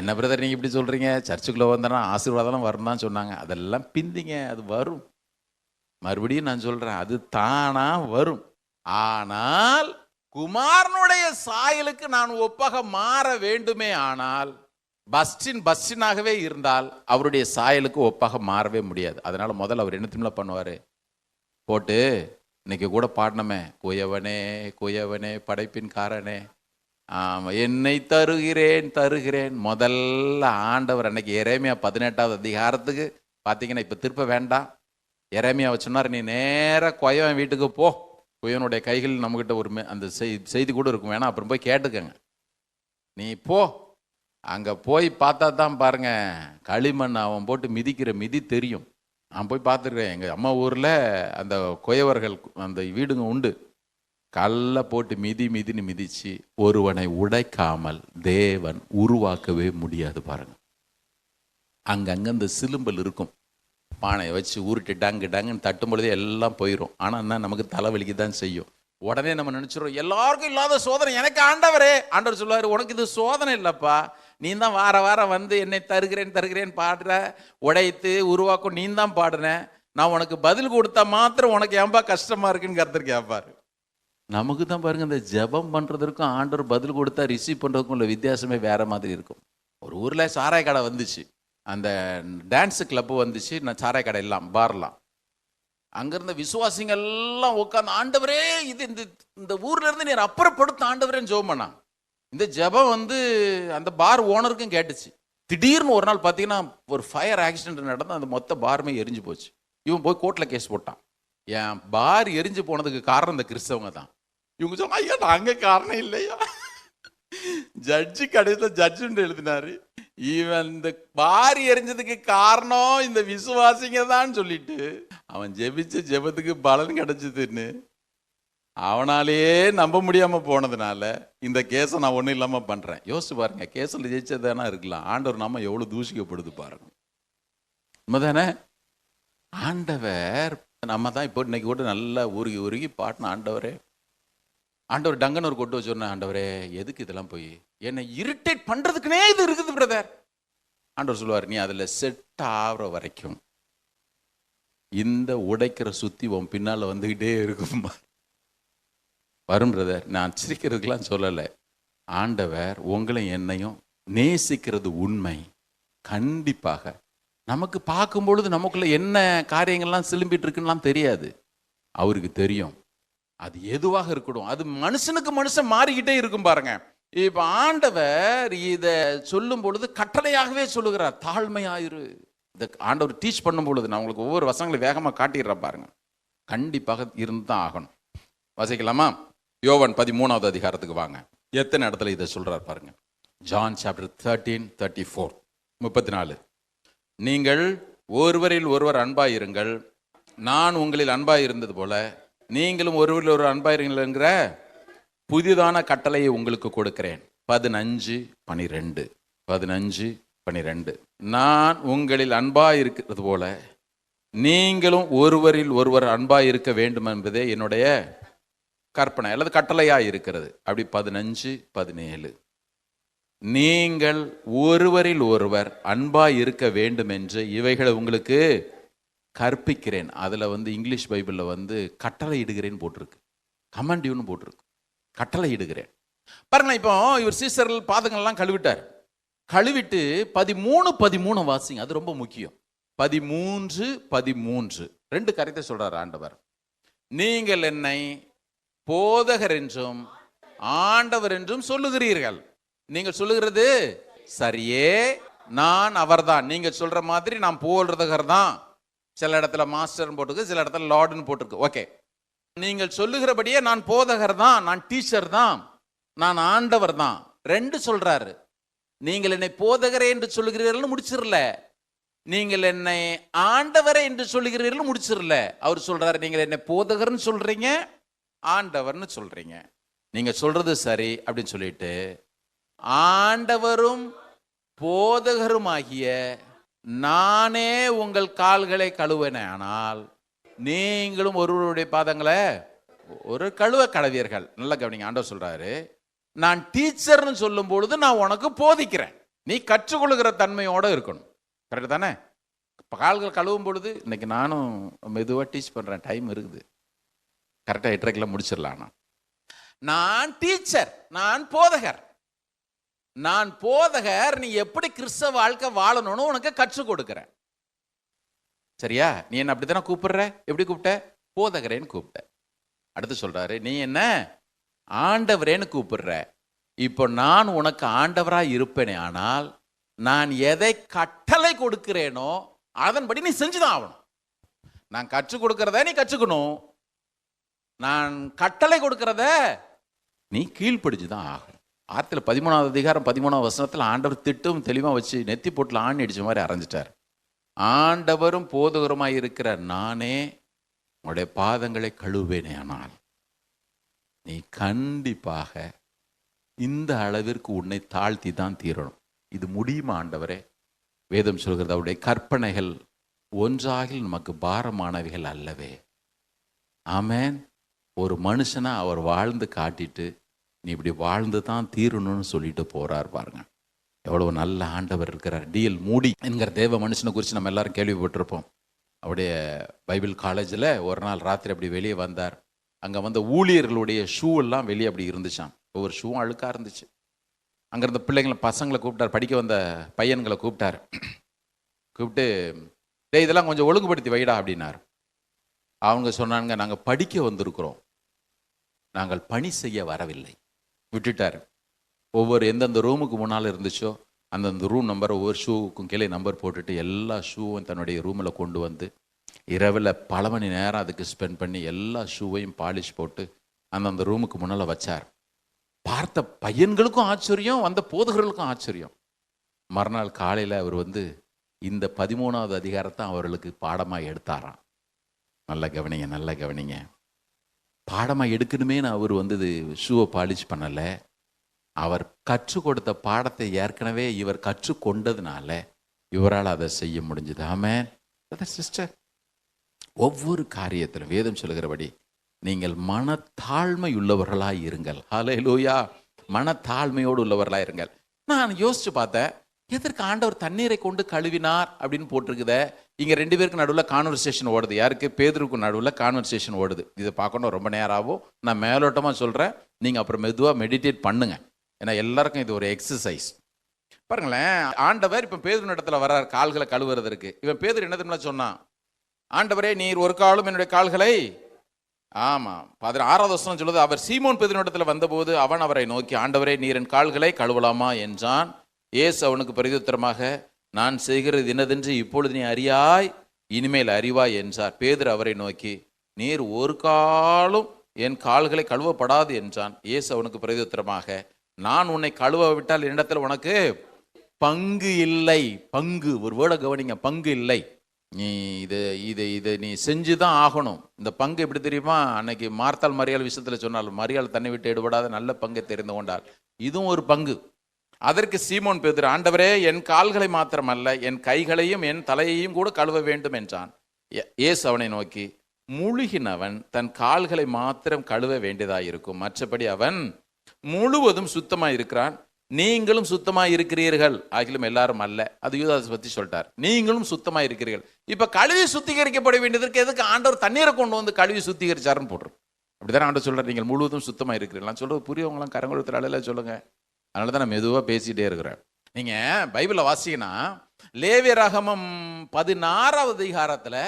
என்ன பிரதர் நீங்கள் இப்படி சொல்கிறீங்க? சர்ச்சுக்குள்ளே வந்தனா ஆசீர்வாதம் வரும் தான் சொன்னாங்க. அதெல்லாம் பிந்திங்க, அது வரும். மறுபடியும் நான் சொல்கிறேன், அது தானா வரும். ஆனால் குமாரனுடைய சாயலுக்கு நான் ஒப்பாக மாற வேண்டுமே ஆனால், பஸ்டினாகவே இருந்தால் அவருடைய சாயலுக்கு ஒப்பாக மாறவே முடியாது. அதனால முதல்ல அவர் என்ன திரும்ப பண்ணுவார்? போட்டு இன்னைக்கு கூட பாடினமே, குயவனே குயவனே படைப்பின் காரனே, என்னை தருகிறேன். முதல்ல ஆண்டவர் அன்னைக்கு எரேமியா 18வது அதிகாரத்துக்கு பார்த்தீங்கன்னா, இப்போ திருப்ப வேண்டாம், எரேமியா சொன்னார், நீ நேராக குயவன் வீட்டுக்கு போ, குயவனுடைய கைகள் நம்மகிட்ட ஒரு அந்த செய்தி கூட இருக்கும், வேணா அப்புறம் போய் கேட்டுக்கங்க, நீ போ. அங்கே போய் பார்த்தா தான் பாருங்க, களிமண் அவன் போட்டு மிதிக்கிற மிதி தெரியும். நான் போய் பார்த்துருக்கேன். எங்கள் அம்மா ஊரில் அந்த குயவர்கள் அந்த வீடுங்க உண்டு. கல்ல போட்டு மிதின்னு மிதிச்சு ஒருவனை உடைக்காமல் தேவன் உருவாக்கவே முடியாது பாருங்க. அங்கங்கே அந்த சிலும்பல் இருக்கும். பானையை வச்சு உருட்டு டங்குன்னு தட்டும் பொழுதே எல்லாம் போயிடும். ஆனால் என்ன, நமக்கு தலைவலிக்கு தான் செய்யும். உடனே நம்ம நினச்சிடுறோம், எல்லாருக்கும் இல்லாத சோதனை எனக்கு ஆண்டவரே. ஆண்டவர் சொல்லுவார், உனக்கு இது சோதனை இல்லைப்பா, நீ தான் வாரம் வந்து என்னை தருகிறேன் பாடுற, உடைத்து உருவாக்கும் நீ தான் பாடுற, நான் உனக்கு பதில் கொடுத்தா மாத்திரம் உனக்கு ஏன்பா கஷ்டமா இருக்குன்னு கருத்து கேட்பாரு. நமக்கு தான் பாருங்க, இந்த ஜெபம் பண்ணுறதுக்கும் ஆண்டவர் பதில் கொடுத்தா ரிசீவ் பண்ணுறதுக்கும் உள்ள வித்தியாசமே வேற மாதிரி இருக்கும். ஒரு ஊரில் சாராய கடை வந்துச்சு, அந்த டான்ஸு கிளப்பு வந்துச்சு, நான் சாராய கடை எல்லாம் பார்லாம். அங்கிருந்த விசுவாசிங்கள்லாம் உட்காந்து, ஆண்டவரே இது இந்த ஊர்ல இருந்து நீர் அப்புறப்படுத்த ஆண்டவரேன்னு ஜெபம் பண்ணான். இந்த ஜெபம் வந்து அந்த பார் ஓனருக்கும் கேட்டுச்சு. திடீர்னு ஒரு நாள் பார்த்தீங்கன்னா ஒரு ஃபயர் ஆக்சிடென்ட் நடந்து அந்த மொத்த பாருமே எரிஞ்சு போச்சு. இவன் போய் கோர்ட்டில் கேஸ் போட்டான். என் பார் எரிஞ்சு போனதுக்கு காரணம் இந்த கிறிஸ்தவங்க தான். இவங்க சொன்னா, ஐயா நாங்க காரணம் இல்லையா, ஜட்ஜி கடைசியில் ஜட்ஜுன்னு எழுதினாரு, இவன் இந்த பாரி எரிஞ்சதுக்கு காரணம் இந்த விசுவாசிங்க தான் சொல்லிட்டு அவன் ஜெபிச்ச ஜெபத்துக்கு பலன் கிடைச்சதுன்னு அவனாலேயே நம்ப முடியாம போனதுனால இந்த கேஸை நான் ஒன்றும் இல்லாம பண்றேன். யோசிச்சு பாருங்க, கேஸில் ஜெயிச்சதானா இருக்கலாம், ஆண்டவர் நாம எவ்வளவு தூஷிக்கப்படுது பாருங்க. உண்மைதானே? ஆண்டவர் நம்ம தான் இப்போ இன்னைக்கு கூட நல்லா உருகி பாட்டின, ஆண்டவர் டங்கன் ஒரு கொட்டு வச்சோன்னே, ஆண்டவரே எதுக்கு இதெல்லாம் போய் என்னை இரிட்டேட் பண்றதுக்குனே இது இருக்குது பிரதர். ஆண்டவர் சொல்லுவார், நீ அதுல செட் ஆகிற வரைக்கும் இந்த உடைக்கிற சுத்தி உன் பின்னால வந்துகிட்டே இருக்கும் வரும் பிரதர். நான் சிரிக்கிறதுக்கெல்லாம் சொல்லலை. ஆண்டவர் உங்களை என்னையும் நேசிக்கிறது உண்மை. கண்டிப்பாக நமக்கு பார்க்கும் பொழுது நமக்குள்ள என்ன காரியங்கள்லாம் சிலும்பிட்டு இருக்குன்னு தெரியாது, அவருக்கு தெரியும். அது எதுவாக இருக்கட்டும், அது மனுஷனுக்கு மனுஷன் மாறிக்கிட்டே இருக்கும் பாருங்க. இப்ப ஆண்டவர் இத சொல்லும் பொழுது கட்டளையாகவே சொல்லுகிறார், தாழ்மையாயிரு. இத ஆண்டவர் டீச் பண்ணும் பொழுது, நான் உங்களுக்கு ஒவ்வொரு வசனங்களை வேகமா காட்டிடுறேன் பாருங்க, கண்டிப்பாக இருந்தான் ஆகணும். வாசிக்கலாமா? யோவான் 13வது அதிகாரத்துக்கு வாங்க. எத்தனை இடத்துல இதை சொல்றார் பாருங்க. John chapter 13:34, 34. நீங்கள் ஒருவரில் ஒருவர் அன்பாயிருங்கள், நான் உங்களில் அன்பாயிருந்தது போல நீங்களும் ஒருவரில் ஒருவர் அன்பாயிருங்கள் என்கிற புதிதான கட்டளையை உங்களுக்கு கொடுக்கிறேன். 15:12, 15:12. நான் உங்களில் அன்பாயிருக்கிறது போல நீங்களும் ஒருவரில் ஒருவர் அன்பாயிருக்க வேண்டும் என்பதே என்னுடைய கற்பனை அல்லது கட்டளையா இருக்கிறது. அப்படி 15:17. நீங்கள் ஒருவரில் ஒருவர் அன்பாய் இருக்க வேண்டும் என்று இவைகளை உங்களுக்கு கற்பிக்கிறேன். அதுல இங்கிலீஷ் பைபிள்ல கட்டளை இடுகிறேன்னு போட்டிருக்கு, கமாண்டிவ்னு போட்டிருக்கு, கட்டளை இடுகிறேன். பாருங்களேன், இப்போ இவர் சீசர்கள் பாதங்கள்லாம் கழுவிட்டார். கழுவிட்டு 13:13 வாசிங்க, அது ரொம்ப முக்கியம். 13:13 2 காரியத்தை சொல்றார் ஆண்டவர். நீங்கள் என்னை போதகர் என்றும் ஆண்டவர் என்றும் சொல்லுகிறீர்கள். நீங்கள் சொல்லுகிறது சரியே, நான் அவர்தான். நீங்க சொல்ற மாதிரி நான் போதகர் தான். சில இடத்துல மாஸ்டர் போட்டிருக்கு, சில இடத்துல லார்டுன்னு போட்டிருக்கு. ஓகே, நீங்கள் சொல்லுகிறபடியே நான் போதகர் தான், நான் டீச்சர் தான், நான் ஆண்டவர் தான். 2 சொல்றாரு. நீங்கள் என்னை போதகரே என்று சொல்லுகிறீர்கள் முடிச்சிடல, நீங்கள் என்னை ஆண்டவரே என்று சொல்லுகிறீர்கள் முடிச்சிடல. அவர் சொல்றாரு, நீங்கள் என்னை போதகர்னு சொல்றீங்க, ஆண்டவர்னு சொல்றீங்க, நீங்க சொல்றது சரி அப்படின்னு சொல்லிட்டு, ஆண்டவரும் போதகருமாகிய நானே உங்கள் கால்களை கழுவேனே, ஆனால் நீங்களும் ஒருவருடைய பாதங்களை ஒரு கழுவ கடவியர்கள். நல்லா கவனிங்க, ஆண்டவர் சொல்றாரு, நான் டீச்சர்னு சொல்லும் பொழுது நான் உனக்கு போதிக்கிறேன், நீ கற்றுக்கொள்கிற தன்மையோட இருக்கணும். கரெக்ட் தானே? கால்கள் கழுவும் பொழுது, இன்னைக்கு நானும் மெதுவாக டீச் பண்றேன், டைம் இருக்குது, கரெக்டாக 8:30 முடிச்சிடலாம். நான் டீச்சர், நான் போதகர். நான் போதகர், நீ எப்படி கிறிஸ்தவ வாழ்க்கை வாழணும்னு உனக்கு கற்றுக் கொடுக்கிறேன். சரியா? நீ என்ன அப்படித்தானே கூப்பிடுற? எப்படி கூப்பிட்ட? போதகரேன்னு கூப்பிட்ட. அடுத்து சொல்றாரு, நீ என்ன ஆண்டவரேன்னு கூப்பிடுற. இப்போ நான் உனக்கு ஆண்டவரா இருப்பேனே, ஆனால் நான் எதை கட்டளை கொடுக்கிறேனோ அதன்படி நீ செஞ்சுதான் ஆகணும். நான் கற்றுக் கொடுக்கிறத நீ கற்றுக்கணும், நான் கட்டளை கொடுக்கிறத நீ கீழ்ப்படிச்சுதான் ஆகணும். 13வது அதிகாரம் 13வது வசனத்தில் ஆண்டவர் திட்டம் தெளிவாக வச்சு நெத்தி போட்டில் ஆணி அடிச்ச மாதிரி அரைஞ்சிட்டார். ஆண்டவரும் போதகருமாய் இருக்கிற நானே உன்னுடைய பாதங்களை கழுவேனே, ஆனால் நீ கண்டிப்பாக இந்த அளவிற்கு உன்னை தாழ்த்தி தான் தீரணும். இது முடியுமா ஆண்டவரே? வேதம் சொல்கிறது, அவருடைய கற்பனைகள் ஒன்றாகில் நமக்கு பாரமானவைகள் அல்லவே. ஆமேன். ஒரு மனுஷனா அவர் வாழ்ந்து காட்டிட்டு, நீ இப்படி வாழ்ந்து தான் தீரணும்னு சொல்லிட்டு போறார் பாருங்க. எவ்வளவு நல்ல ஆண்டவர் இருக்கிறார். D.L. மூடி என்கிற தேவ மனுஷனை குறித்து நம்ம எல்லாரும் கேள்விப்பட்டிருப்போம். அவருடைய பைபிள் காலேஜில் ஒரு நாள் ராத்திரி அப்படி வெளியே வந்தார். அங்கே ஊழியர்களுடைய ஷூ எல்லாம் வெளியே அப்படி இருந்துச்சான். ஒவ்வொரு ஷூவும் அழுக்காக இருந்துச்சு. அங்கே இருந்த பிள்ளைங்களை, பசங்களை கூப்பிட்டார், படிக்க வந்த பையன்களை கூப்பிட்டார். கூப்பிட்டு, டேய் இதெல்லாம் கொஞ்சம் ஒழுங்குபடுத்தி வைடா அப்படின்னார். அவங்க சொன்னாங்க, நாங்கள் படிக்க வந்திருக்கிறோம், நாங்கள் பணி செய்ய வரவில்லை. விட்டுட்டார். ஒவ்வொரு எந்தெந்த ரூமுக்கு முன்னால் இருந்துச்சோ அந்தந்த ரூம் நம்பர், ஒவ்வொரு ஷூவுக்கும் கீழே நம்பர் போட்டுட்டு எல்லா ஷூவும் தன்னுடைய ரூமில் கொண்டு வந்து இரவில் பல மணி நேரம் அதுக்கு ஸ்பெண்ட் பண்ணி எல்லா ஷூவையும் பாலிஷ் போட்டு அந்தந்த ரூமுக்கு முன்னால் வச்சார். பார்த்த பையன்களுக்கும் ஆச்சரியம், வந்த போதகர்களுக்கும் ஆச்சரியம். மறுநாள் காலையில் அவர் இந்த 13வது அதிகாரத்தை அவர்களுக்கு பாடமாக எடுத்தாராம். நல்ல கவனிங்க, நல்ல கவனிங்க. பாடமாக எடுக்கணுமேனு அவர் ஷூவை பாலிஷ் பண்ணலை. அவர் கற்றுக் கொடுத்த பாடத்தை ஏற்கனவே இவர் கற்றுக்கொண்டதுனால இவரால் அதை செய்ய முடிஞ்சது. ஆமென் சிஸ்டர். ஒவ்வொரு காரியத்திலும் வேதம் சொல்லுகிறபடி நீங்கள் மனத்தாழ்மை உள்ளவர்களாய் இருங்கள். ஹல்லேலூயா. மனத்தாழ்மையோடு உள்ளவர்களாய் இருங்கள். நான் யோசிச்சு பார்த்தேன், எதற்கு ஆண்டவர் தண்ணீரை கொண்டு கழுவினார் அப்படின்னு போட்டிருக்குத. இங்கே 2 பேருக்கு நடுவில் கான்வர்சேஷன் ஓடுது. யாருக்கு? பேதுருக்கு நடுவில் கான்வர்சேஷன் ஓடுது. இதை பார்க்கணும், ரொம்ப நேரம் ஆகும். நான் மேலோட்டமாக சொல்கிறேன், நீங்கள் அப்புறம் மெதுவாக மெடிடேட் பண்ணுங்க. ஏன்னா எல்லாருக்கும் இது ஒரு எக்ஸசைஸ். பாருங்களேன், ஆண்டவர் இப்போ பேதுரு இடத்துல வர்றார் கால்களை கழுவுறதற்கு. இவன் பேதுரு என்ன தெரியுமா சொன்னான்? ஆண்டவரே, நீர் ஒரு காலும் என்னுடைய கால்களை ஆமா, 16வது வசனம் சொல்லுது, அவர் சீமோன் பேதுருவினிடத்தில் வந்தபோது அவன் அவரை நோக்கி, ஆண்டவரே, நீர் என் கால்களை கழுவலாமா என்றான். இயேசு அவனுக்கு பிரதியுத்தரமாக, நான் செய்கிறது இன்னதென்று இப்பொழுது நீ அறியாய், இனிமேல் அறிவாய் என்றார். பேதுரு அவரை நோக்கி, நீர் ஒரு காலும் என் கால்களை கழுவப்படாது என்றான். இயேசு அவனுக்கு பிரதியுத்தரமாக, நான் உன்னை கழுவ விட்டால் என்னிடத்தில் உனக்கு பங்கு இல்லை. பங்கு, ஒரு வேர்டை கவனிங்க, பங்கு இல்லை. நீ இது நீ செஞ்சுதான் ஆகணும். இந்த பங்கு எப்படி தெரியுமா? அன்னைக்கு மார்த்தாள் மரியாள் விஷயத்தில் சொன்னால், மரியாள் தன்னை விட்டு எடுபடாத நல்ல பங்கை தெரிந்து கொண்டாள். இதுவும் ஒரு பங்கு. அதற்கு சீமோன் பேதுரு, ஆண்டவரே, என் கால்களை மாத்திரமல்ல, என் கைகளையும் என் தலையையும் கூட கழுவ வேண்டும் என்றான். இயேசு அவனை நோக்கி, முழுகினவன் தன் கால்களை மாத்திரம் கழுவ வேண்டியதாயிருக்கும், மற்றபடி அவன் முழுவதும் சுத்தமாக இருக்கிறான். நீங்களும் சுத்தமாக இருக்கிறீர்கள், ஆகிலும் எல்லாரும் அல்ல. அது யூதாஸ் பற்றி சொல்லிட்டார். நீங்களும் சுத்தமாக இருக்கிறீர்கள். இப்போ கழுவி சுத்திகரிக்கப்பட வேண்டியதற்கு எதுக்கு ஆண்டவர் தண்ணீரை கொண்டு வந்து கழுவி சுத்திகரிச்சாருன்னு போடுறோம். அப்படிதான் ஆண்டவர் சொல்கிறார், நீங்கள் முழுவதும் சுத்தமாக இருக்கிறீர்கள். நான் சொல்கிறது புரியவங்களாம் கரங்கொழுத்துற அளவில் சொல்லுங்கள். அதனால தான் நான் மெதுவாக பேசிகிட்டே இருக்கிறேன். நீங்கள் பைபிளை வாசிங்கன்னா லேவியராகமம் 16வது அதிகாரத்தில்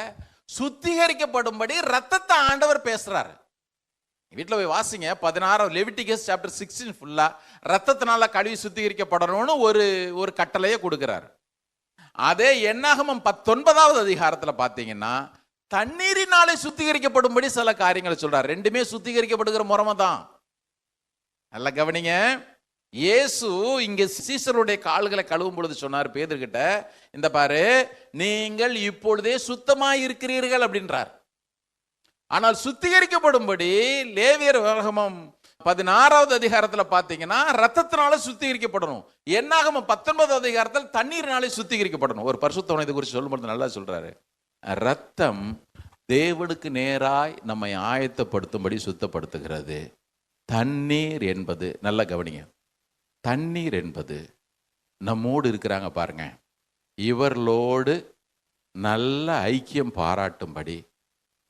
சுத்திகரிக்கப்படும்படி ரத்தத்தை ஆண்டவர் பேசுகிறாரு. வீட்டில் போய் வாசிங்க, 16 லெவிட்டிகஸ் சாப்டர் 16 ஃபுல்லாக ரத்தத்தினால கழுவி சுத்திகரிக்கப்படணும்னு ஒரு கட்டளையை கொடுக்குறாரு. அதே என்னாகமம் 19வது அதிகாரத்தில் பார்த்தீங்கன்னா தண்ணீரினாலே சுத்திகரிக்கப்படும்படி சில காரியங்களை சொல்றார். ரெண்டுமே சுத்திகரிக்கப்படுகிற முறைமை தான். நல்லா கவனிங்க. இயேசு இங்கே சீசருடைய கால்களை கழுவும் பொழுது சொன்னார் பேதுருகிட்ட, இந்த பாரு, நீங்கள் இப்பொழுதே சுத்தமாக இருக்கிறீர்கள் அப்படின்றார். ஆனால் சுத்திகரிக்கப்படும்படி லேவியராகமம் 16வது அதிகாரத்தில் பார்த்தீங்கன்னா ரத்தத்தினால சுத்திகரிக்கப்படணும். என்னாகமம் 19வது அதிகாரத்தில் தண்ணீரினாலே சுத்திகரிக்கப்படணும். ஒரு பரிசுத்தவனை இதை குறித்து சொல்லும்போது நல்லா சொல்றாரு, ரத்தம் தேவனுக்கு நேராய் நம்மை ஆயத்தப்படுத்தும்படி சுத்தப்படுத்துகிறது. தண்ணீர் என்பது, நல்லா கவனிங்க, தண்ணீர் என்பது நம்மோடு இருக்கிறாங்க பாருங்க, இவர்களோடு நல்ல ஐக்கியம் பாராட்டும்படி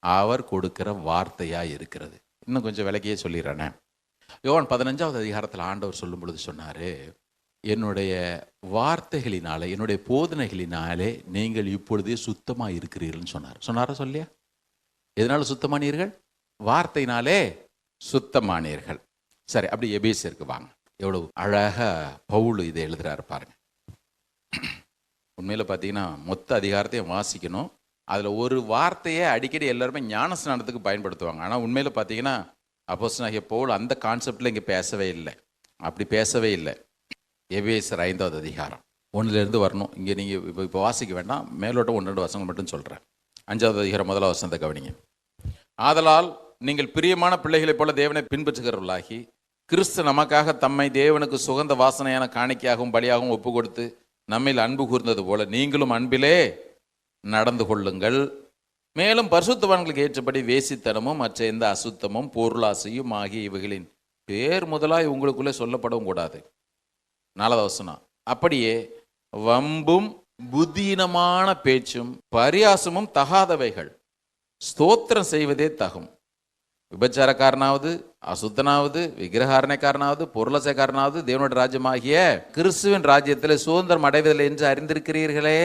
அவர் கொடுக்கிற வார்த்தையா இருக்கிறது. இன்னும் கொஞ்சம் விலகியே சொல்லிடுறேனே. யோவான் 15வது அதிகாரத்தில் ஆண்டவர் சொல்லும் பொழுது சொன்னாரு, என்னுடைய வார்த்தைகளினாலே, என்னுடைய போதனைகளினாலே நீங்கள் இப்பொழுதே சுத்தமா இருக்கிறீர்கள்னு சொன்னாரா சொல்லியா? எதனால சுத்தமானீர்கள்? வார்த்தையினாலே சுத்தமானீர்கள். சரி, அப்படி எபேசியருக்கு வாங்க. எவ்வளவு அழகா பவுல் இதை எழுதுறாரு பாருங்க. உண்மையில பார்த்தீங்கன்னா மொத்த அதிகாரத்தையும் வாசிக்கணும். அதில் ஒரு வார்த்தையை அடிக்கடி எல்லாருமே ஞான ஸ்நானத்துக்கு பயன்படுத்துவாங்க. ஆனால் உண்மையில் பார்த்தீங்கன்னா அப்போஸ்தலனாகிய பவுல் அந்த கான்செப்டில் இங்கே பேசவே இல்லை. அப்படி பேசவே இல்லை. எபேசியர் 5வது அதிகாரம் 1லேருந்து வரணும். இங்கே நீங்கள் இப்போ வாசிக்க வேண்டாம், மேலோட்டம் 1-2 வசனங்கள் மட்டும் சொல்கிறேன். 5வது அதிகாரம் 1வது வசனத்தை கவனிங்க. ஆதலால் நீங்கள் பிரியமான பிள்ளைகளைப் போல தேவனை பின்பற்றுகிறவர்களாகி, கிறிஸ்து நமக்காக தம்மை தேவனுக்கு சுகந்த வாசனையான காணிக்கையாகவும் பலியாகவும் ஒப்பு கொடுத்து நம்மில் அன்பு கூர்ந்தது போல நீங்களும் அன்பிலே நடந்து கொள்ளுங்கள். மேலும் பரிசுத்தவான்களுக்கு ஏற்றபடி வேசித்தனமும் மற்ற எந்த அசுத்தமும் பொருளாசையும் ஆகிய இவைகளின் பேர் முதலாய் உங்களுக்குள்ளே சொல்லப்படவும் கூடாது. 4வது வசனம், அப்படியே வம்பும் புத்தீனமான பேச்சும் பரியாசமும் தகாதவைகள், ஸ்தோத்திரம் செய்வதே தகும். விபச்சாரக்காரனாவது, அசுத்தனாவது, விக்கிரகாரணைக்காரனாவது, பொருளாசைக்காரனாவது தேவனுடைய ராஜ்யமாகிய கிறிஸ்துவின் ராஜ்யத்தில் சுதந்திரம் அடைவதில்லை என்று அறிந்திருக்கிறீர்களே.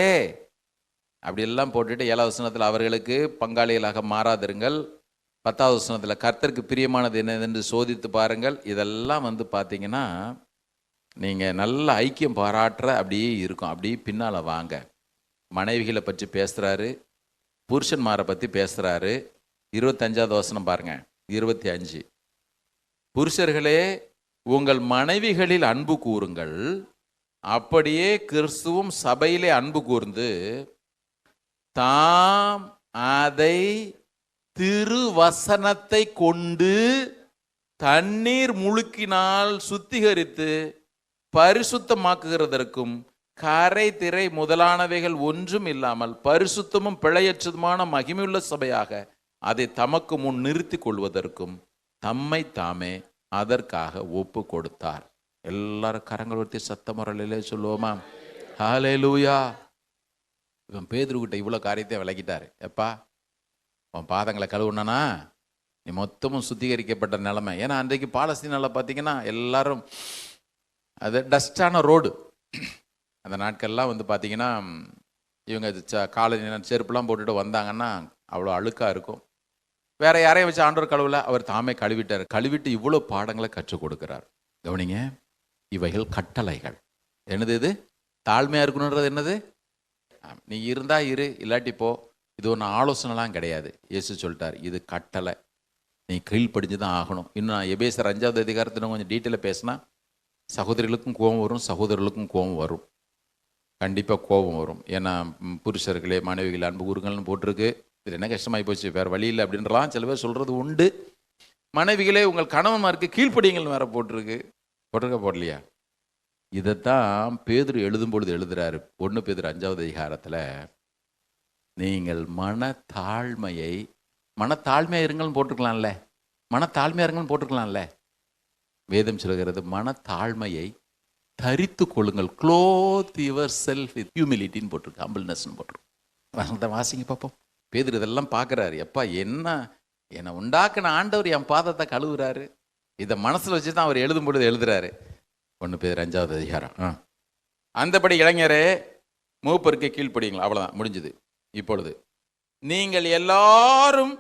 அப்படியெல்லாம் போட்டுட்டு 7வது வசனத்தில் அவர்களுக்கு பங்காளிகளாக மாறாதிருங்கள். 10வது வசனத்தில் கர்த்தருக்கு பிரியமானது என்னதென்று சோதித்து பாருங்கள். இதெல்லாம் பார்த்தீங்கன்னா நீங்கள் நல்ல ஐக்கியம் பாராட்டுற அப்படியே இருக்கும். அப்படியே பின்னால் வாங்க. மனைவிகளை பற்றி பேசுகிறாரு, புருஷன்மாரை பற்றி பேசுகிறாரு. 25வது வசனம் பாருங்க, 25, புருஷர்களே உங்கள் மனைவிகளில் அன்பு கூறுங்கள், அப்படியே கிறிஸ்துவும் சபையிலே அன்பு கூர்ந்து தாம் அதை திருவசனத்தை கொண்டு தண்ணீர் முழுக்கினால் சுத்திகரித்து பரிசுத்தமாக்குகிறதற்கும் கரை திரை முதலானவைகள் ஒன்றும் இல்லாமல் பரிசுத்தமும் பிழையற்றதுமான மகிமையுள்ள சபையாக அதை தமக்கு முன் நிறுத்தி கொள்வதற்கும் தம்மை தாமே அதற்காக ஒப்பு கொடுத்தார். எல்லாரும் கரங்கள் ஒருத்தி சத்தமுறையிலே சொல்லுவோமா? ஹல்லேலூயா. இவன் பேதுருக்கிட்ட இவ்வளோ காரியத்தை விளக்கிட்டாரு. எப்பா, உன் பாதங்களை கழுவுனா நீ மொத்தமும் சுத்திகரிக்கப்பட்ட நிலைமை. ஏன்னா அன்றைக்கு பாலஸ்தீனால பார்த்தீங்கன்னா எல்லாரும் அது டஸ்டான ரோடு. அந்த நாட்கள்லாம் பார்த்தீங்கன்னா இவங்க காலேஜ் செருப்புலாம் போட்டுட்டு வந்தாங்கன்னா அவ்வளோ அழுக்காக இருக்கும். வேற யாரையும் வச்சு ஆண்டவர் கழுவல, அவர் தாமே கழுவிட்டார். கழுவிட்டு இவ்வளோ பாடங்களை கற்றுக் கொடுக்கிறார். கவனிங்க, இவைகள் கட்டளைகள். என்னது இது? தாழ்மையா இருக்கணுன்றது என்னது? நீ இருந்தா இரு, இல்லாட்டி போ. இது ஒன்று ஆலோசனைலாம் கிடையாது. இயேசு சொல்லிட்டார், இது கட்டளை, நீ கீழ்ப்படிஞ்சு தான் ஆகணும். இன்னும் நான் எபேசியர் 5வது அதிகாரத்தில் கொஞ்சம் டீட்டெயிலாக பேசினா சகோதரிகளுக்கும் கோபம் வரும், சகோதரர்களுக்கும் கோபம் வரும், கண்டிப்பாக கோபம் வரும். ஏன்னா புருஷர்களே மனைவிகள் அன்பு கூறுங்கள்னு போட்டிருக்கு. இது என்ன கஷ்டமாகி போச்சு, வேறு வழி இல்லை அப்படின்றலாம் சில பேர் சொல்கிறது உண்டு. மனைவிகளே உங்கள் கணவன்மாருக்கு கீழ்ப்படிங்கள் வேற போட்டிருக்கு. போடலையா? இதைத்தான் பேதுரு எழுதும் பொழுது எழுதுறாரு. 1 பேதுரு 5வது அதிகாரத்தில், நீங்கள் மனத்தாழ்மையாக இருங்கள்னு போட்டிருக்கலாம்ல, மனத்தாழ்மையாக இருங்கள்னு போட்டிருக்கலாம்ல. வேதம் சொல்கிறது மனத்தாழ்மையை தரித்து கொள்ளுங்கள், க்ளோத் யுவர் செல்ஃப் வித் ஹியூமிலிட்டின்னு போட்டிருக்கு, ஹம்பிள்னஸ்ன்னு போட்டிருக்கு. வாசிங்க பார்ப்போம். பேதுரு இதெல்லாம் பார்க்குறாரு. எப்பா, என்னை உண்டாக்குன ஆண்டவர் என் பாதத்தை கழுவுறாரு. இதை மனசில் வச்சு தான் அவர் எழுதும் பொழுது எழுதுறாரு. 1 பேதுரு 5வது அதிகாரம். அந்தபடி இளைஞரே மூப்பருக்கு கீழ்ப்படியுங்கள். அவ்வளோதான், முடிஞ்சுது. இப்பொழுது நீங்கள் எல்லாரும்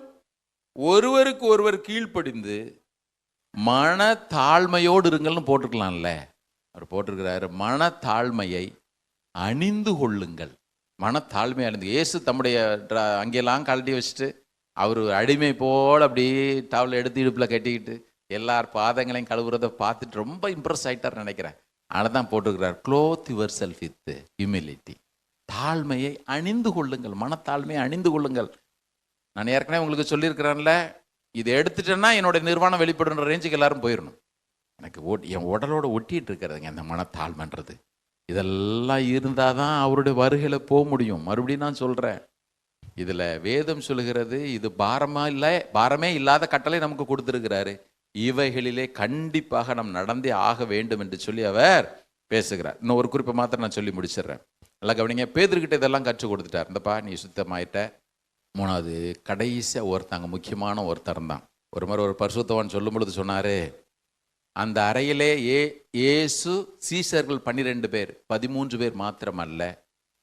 ஒருவருக்கு ஒருவர் கீழ்ப்படிந்து மனத்தாழ்மையோடு இருங்கள்னு போட்டிருக்கலாம்ல. அவர் போட்டிருக்கிறாரு மனத்தாழ்மையை அணிந்து கொள்ளுங்கள். மனத்தாழ்மை அணிந்து. இயேசு தம்முடைய அங்கெல்லாம் கழட்டி வச்சுட்டு அவர் அடிமை போல் அப்படியே டவலை எடுத்து இடுப்பில் கட்டிக்கிட்டு எல்லார் பாதங்களையும் கழுவுறதை பார்த்துட்டு ரொம்ப இம்ப்ரெஸ் ஆகிட்டார் நினைக்கிறேன். ஆனால் தான் போட்டிருக்கிறார், clothe yourself with humility. தாழ்மையை அணிந்து கொள்ளுங்கள், மனத்தாழ்மையை அணிந்து கொள்ளுங்கள். நான் ஏற்கனவே உங்களுக்கு சொல்லியிருக்கிறேன்ல, இதை எடுத்துட்டேன்னா என்னோட நிர்வாணம் வெளிப்படுற ரேஞ்சுக்கு எல்லாரும் போயிடணும். எனக்கு என் உடலோட ஒட்டிகிட்டு இருக்கிறதுங்க அந்த மனத்தாழ்மைன்றது. இதெல்லாம் இருந்தால் தான் அவருடைய வருகையில் போக முடியும். மறுபடியும் நான் சொல்கிறேன், இதில் வேதம் சொல்லுகிறது, இது பாரமே இல்லாத கட்டளை நமக்கு கொடுத்துருக்கிறாரு. இவைகளிலே கண்டிப்பாக நாம் நடந்தே ஆக வேண்டும் என்று சொல்லி அவர் பேசுகிறார். இன்னும் ஒரு குறிப்பை மாத்திரம் நான் சொல்லி முடிச்சிடுறேன். நல்லா கவனிங்க. பேதுருக்கிட்ட இதெல்லாம் கற்றுக் கொடுத்துட்டார். இந்தப்பா, நீ சுத்தமாயிட்ட. 3வது, கடைசியாக ஒருத்தங்க முக்கியமான ஒருத்தர் தான். ஒரு மாதிரி ஒரு பரிசுத்தவான் சொல்லும் பொழுது சொன்னார், அந்த அறையிலே இயேசு சீஷர்கள் 12 பேர், 13 பேர் மாத்திரமல்ல,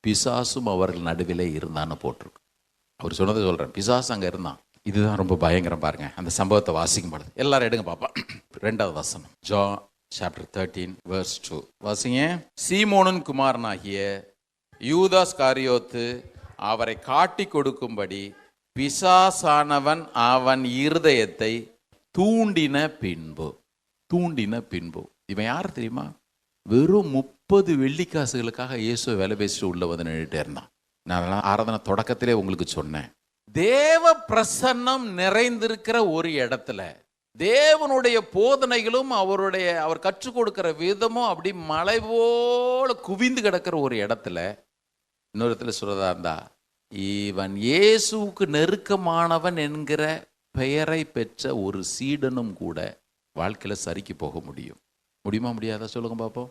பிசாசும் அவர்கள் நடுவிலே இருந்தான்னு போட்டிருக்கு. அவர் சொன்னதை சொல்கிறேன், பிசாசு அங்கே இருந்தான். இதுதான் ரொம்ப பயங்கரம். பாருங்க அந்த சம்பவத்தை வாசிக்கும் பொழுது. எல்லாரும் எடுங்க பாப்பா. 2வது வசனம், ஜான் சாப்டர் 13 verse 2 வாசிங்க. சீமோனின் குமாரனாகிய யூதாஸ் காரியோத்து அவரை காட்டி கொடுக்கும்படி பிசாசானவன் அவன் இருதயத்தை தூண்டின பின்பு. இவன் யார் தெரியுமா? வெறும் 30 வெள்ளிக்காசுகளுக்காக இயேசுவை வேலை பேசிட்டு உள்ள வந்து நின்றுட்டே இருந்தான். நான் ஆராதனை தொடக்கத்திலே உங்களுக்கு சொன்னேன், தேவ பிரசன்னம் நிறைந்திருக்கிற ஒரு இடத்துல, தேவனுடைய போதனைகளும் அவர் கற்றுக் கொடுக்கிற விதமும் அப்படி மலை போல குவிந்து கிடக்கிற ஒரு இடத்துல, இன்னொரு இடத்துல சொல்றதா இருந்தா, இவன் இயேசுவுக்கு நெருக்கமானவன் என்கிற பெயரை பெற்ற ஒரு சீடனும் கூட வாழ்க்கையில சரிக்கு போக முடியுமா முடியாதா? சொல்லுங்க பாப்போம்.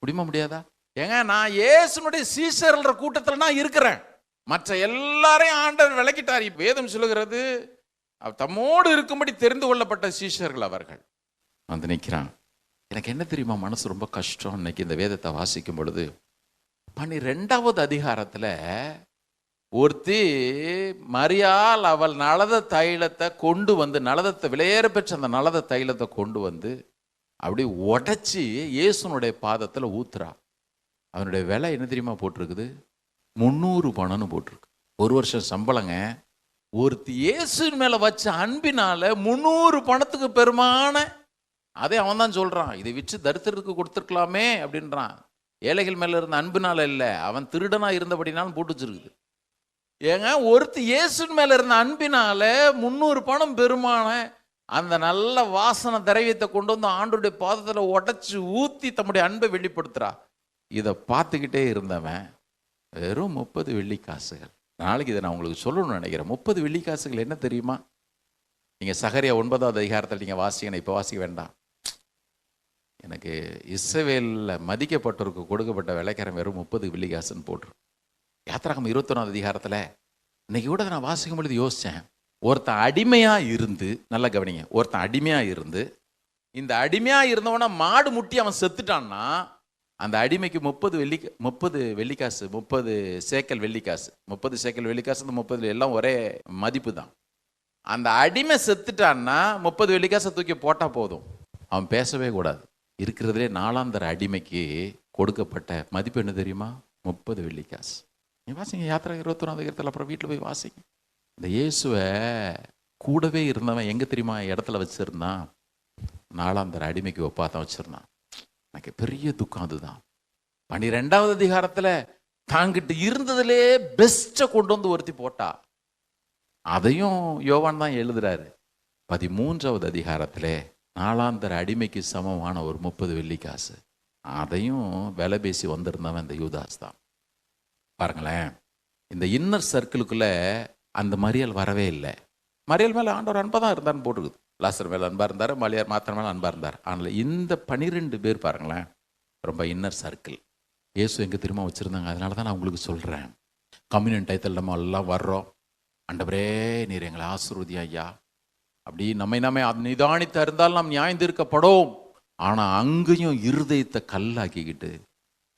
முடியுமா முடியாதா? ஏங்க, நான் இயேசுனுடைய சீஷர்கள் கூட்டத்தில் நான் இருக்கிறேன். மற்ற எல்லாரையும் ஆண்டவர் விளக்கிட்டார். வேதம் சொல்லுகிறது, தம்மோடு இருக்கும்படி தெரிந்து கொள்ளப்பட்ட சீஷர்கள் அவர்கள் வந்து நிற்கிறான். எனக்கு என்ன தெரியுமா மனசு ரொம்ப கஷ்டம் இன்னைக்கு இந்த வேதத்தை வாசிக்கும் பொழுது. 12வது அதிகாரத்தில் ஒருத்தி மரியாள் அவள் நலத தைலத்தை கொண்டு வந்து, நலதத்தை விலையேற பெற்ற அந்த நலத தைலத்தை கொண்டு வந்து அப்படி உடைச்சி இயேசுனுடைய பாதத்தில் ஊத்துறா. அவனுடைய விலை என்ன தெரியுமா போட்டிருக்குது? 300 பணம்னு போட்டிருக்கு. 1 வருஷம் சம்பளங்க. ஒருத்தி இயேசுவின் மேல வச்ச அன்பினால 300 பணத்துக்கு பெருமான, அதே அவன் தான் சொல்றான், இதை விற்று தரித்திரத்துக்கு கொடுத்துருக்கலாமே அப்படின்றான். ஏழைகள் மேல இருந்த அன்பினால இல்ல, அவன் திருடனா இருந்தபடினாலும் போட்டு வச்சிருக்குது. ஏங்க, ஒருத்தி இயேசுவின் மேல இருந்த அன்பினால 300 பணம் பெருமான அந்த நல்ல வாசனை திரவியத்தை கொண்டு வந்து ஆண்டோடைய பாதத்துல உடைச்சு ஊத்தி தம்முடைய அன்பை வெளிப்படுத்துறா. இதை பார்த்துக்கிட்டே இருந்தவன் வெறும் 30 வெள்ளிக்காசுகள். நாளைக்கு இதை நான் உங்களுக்கு சொல்லணும்னு நினைக்கிறேன். 30 வெள்ளிக்காசுகள் என்ன தெரியுமா? நீங்கள் சகரியா 9வது அதிகாரத்தில் நீங்கள் வாசிக்கணும், இப்போ வாசிக்க வேண்டாம். எனக்கு இஸ்ரவேலில் மதிக்கப்பட்டவருக்கு கொடுக்கப்பட்ட விலைக்கரம் வெறும் 30 வெள்ளிக்காசுன்னு போட்டுரு. யாத்திராகமம் 21வது அதிகாரத்தில் இன்னைக்கு கூட நான் வாசிக்கும் பொழுது யோசித்தேன். ஒருத்தன் அடிமையாக இருந்து, நல்லா கவனிங்க, ஒருத்தன் அடிமையாக இருந்து, இந்த அடிமையாக இருந்தவனா மாடு முட்டி அவன் செத்துட்டான்னா அந்த அடிமைக்கு 30 வெள்ளிக்காசு, 30 சேக்கல் வெள்ளிக்காசு. 30 சேக்கல் வெள்ளிக்காசு, இந்த 30 எல்லாம் ஒரே மதிப்பு தான். அந்த அடிமை செத்துட்டான்னா 30 வெள்ளிக்காசை தூக்கி போட்டா போதும், அவன் பேசவே கூடாது. இருக்கிறதுலே 4ஆம் தர அடிமைக்கு கொடுக்கப்பட்ட மதிப்பு என்ன தெரியுமா? 30 வெள்ளிக்காசு. நீ வாசிங்க யாத்திரை 21 அப்புறம் வீட்டில் போய் வாசிங்க. இந்த இயேசுவை கூடவே இருந்தவன் எங்க தெரியுமா இடத்துல வச்சிருந்தான்? 4ஆம் தர அடிமைக்கு ஒப்பாதான் வச்சிருந்தான். எனக்கு பெரிய துக்கம் அதுதான். 12வது அதிகாரத்தில் தாங்கிட்டு இருந்ததுலே பெஸ்ட்டை கொண்டு வந்து ஒருத்தி போட்டா. அதையும் யோவான் தான் எழுதுறாரு. 13வது அதிகாரத்தில் 4ஆம் தர அடிமைக்கு சமமான ஒரு 30 வெள்ளிக்காசு, அதையும் விலை பேசி வந்திருந்தவன் இந்த யூதாஸ் தான். பாருங்களேன், இந்த இன்னர் சர்க்கிளுக்குள்ள அந்த மறியல் வரவே இல்லை. மறியல் மேலே ஆண்டவர் அன்பா தான் இருந்தான்னு போட்டுருக்குது. லாசர் மேலே அன்பா இருந்தார், மலையார் மாத்திர மேலே அன்பா இருந்தார். ஆனால் இந்த 12 பேர் பாருங்களேன், ரொம்ப இன்னர் சர்க்கிள். இயேசு எங்கே திரும்ப வச்சுருந்தாங்க. அதனால தான் நான் உங்களுக்கு சொல்கிறேன், கம்யூனியன் டயத்தில் நம்ம எல்லாம் வர்றோம், ஆண்டவரே நீர் எங்களை ஆசீர்வதி ஐயா, அப்படி நம்மை நிதானித்து இருந்தால் நாம் நியாயந்திருக்கப்படும். ஆனால் அங்கேயும் இருதயத்தை கல்லாக்கிக்கிட்டு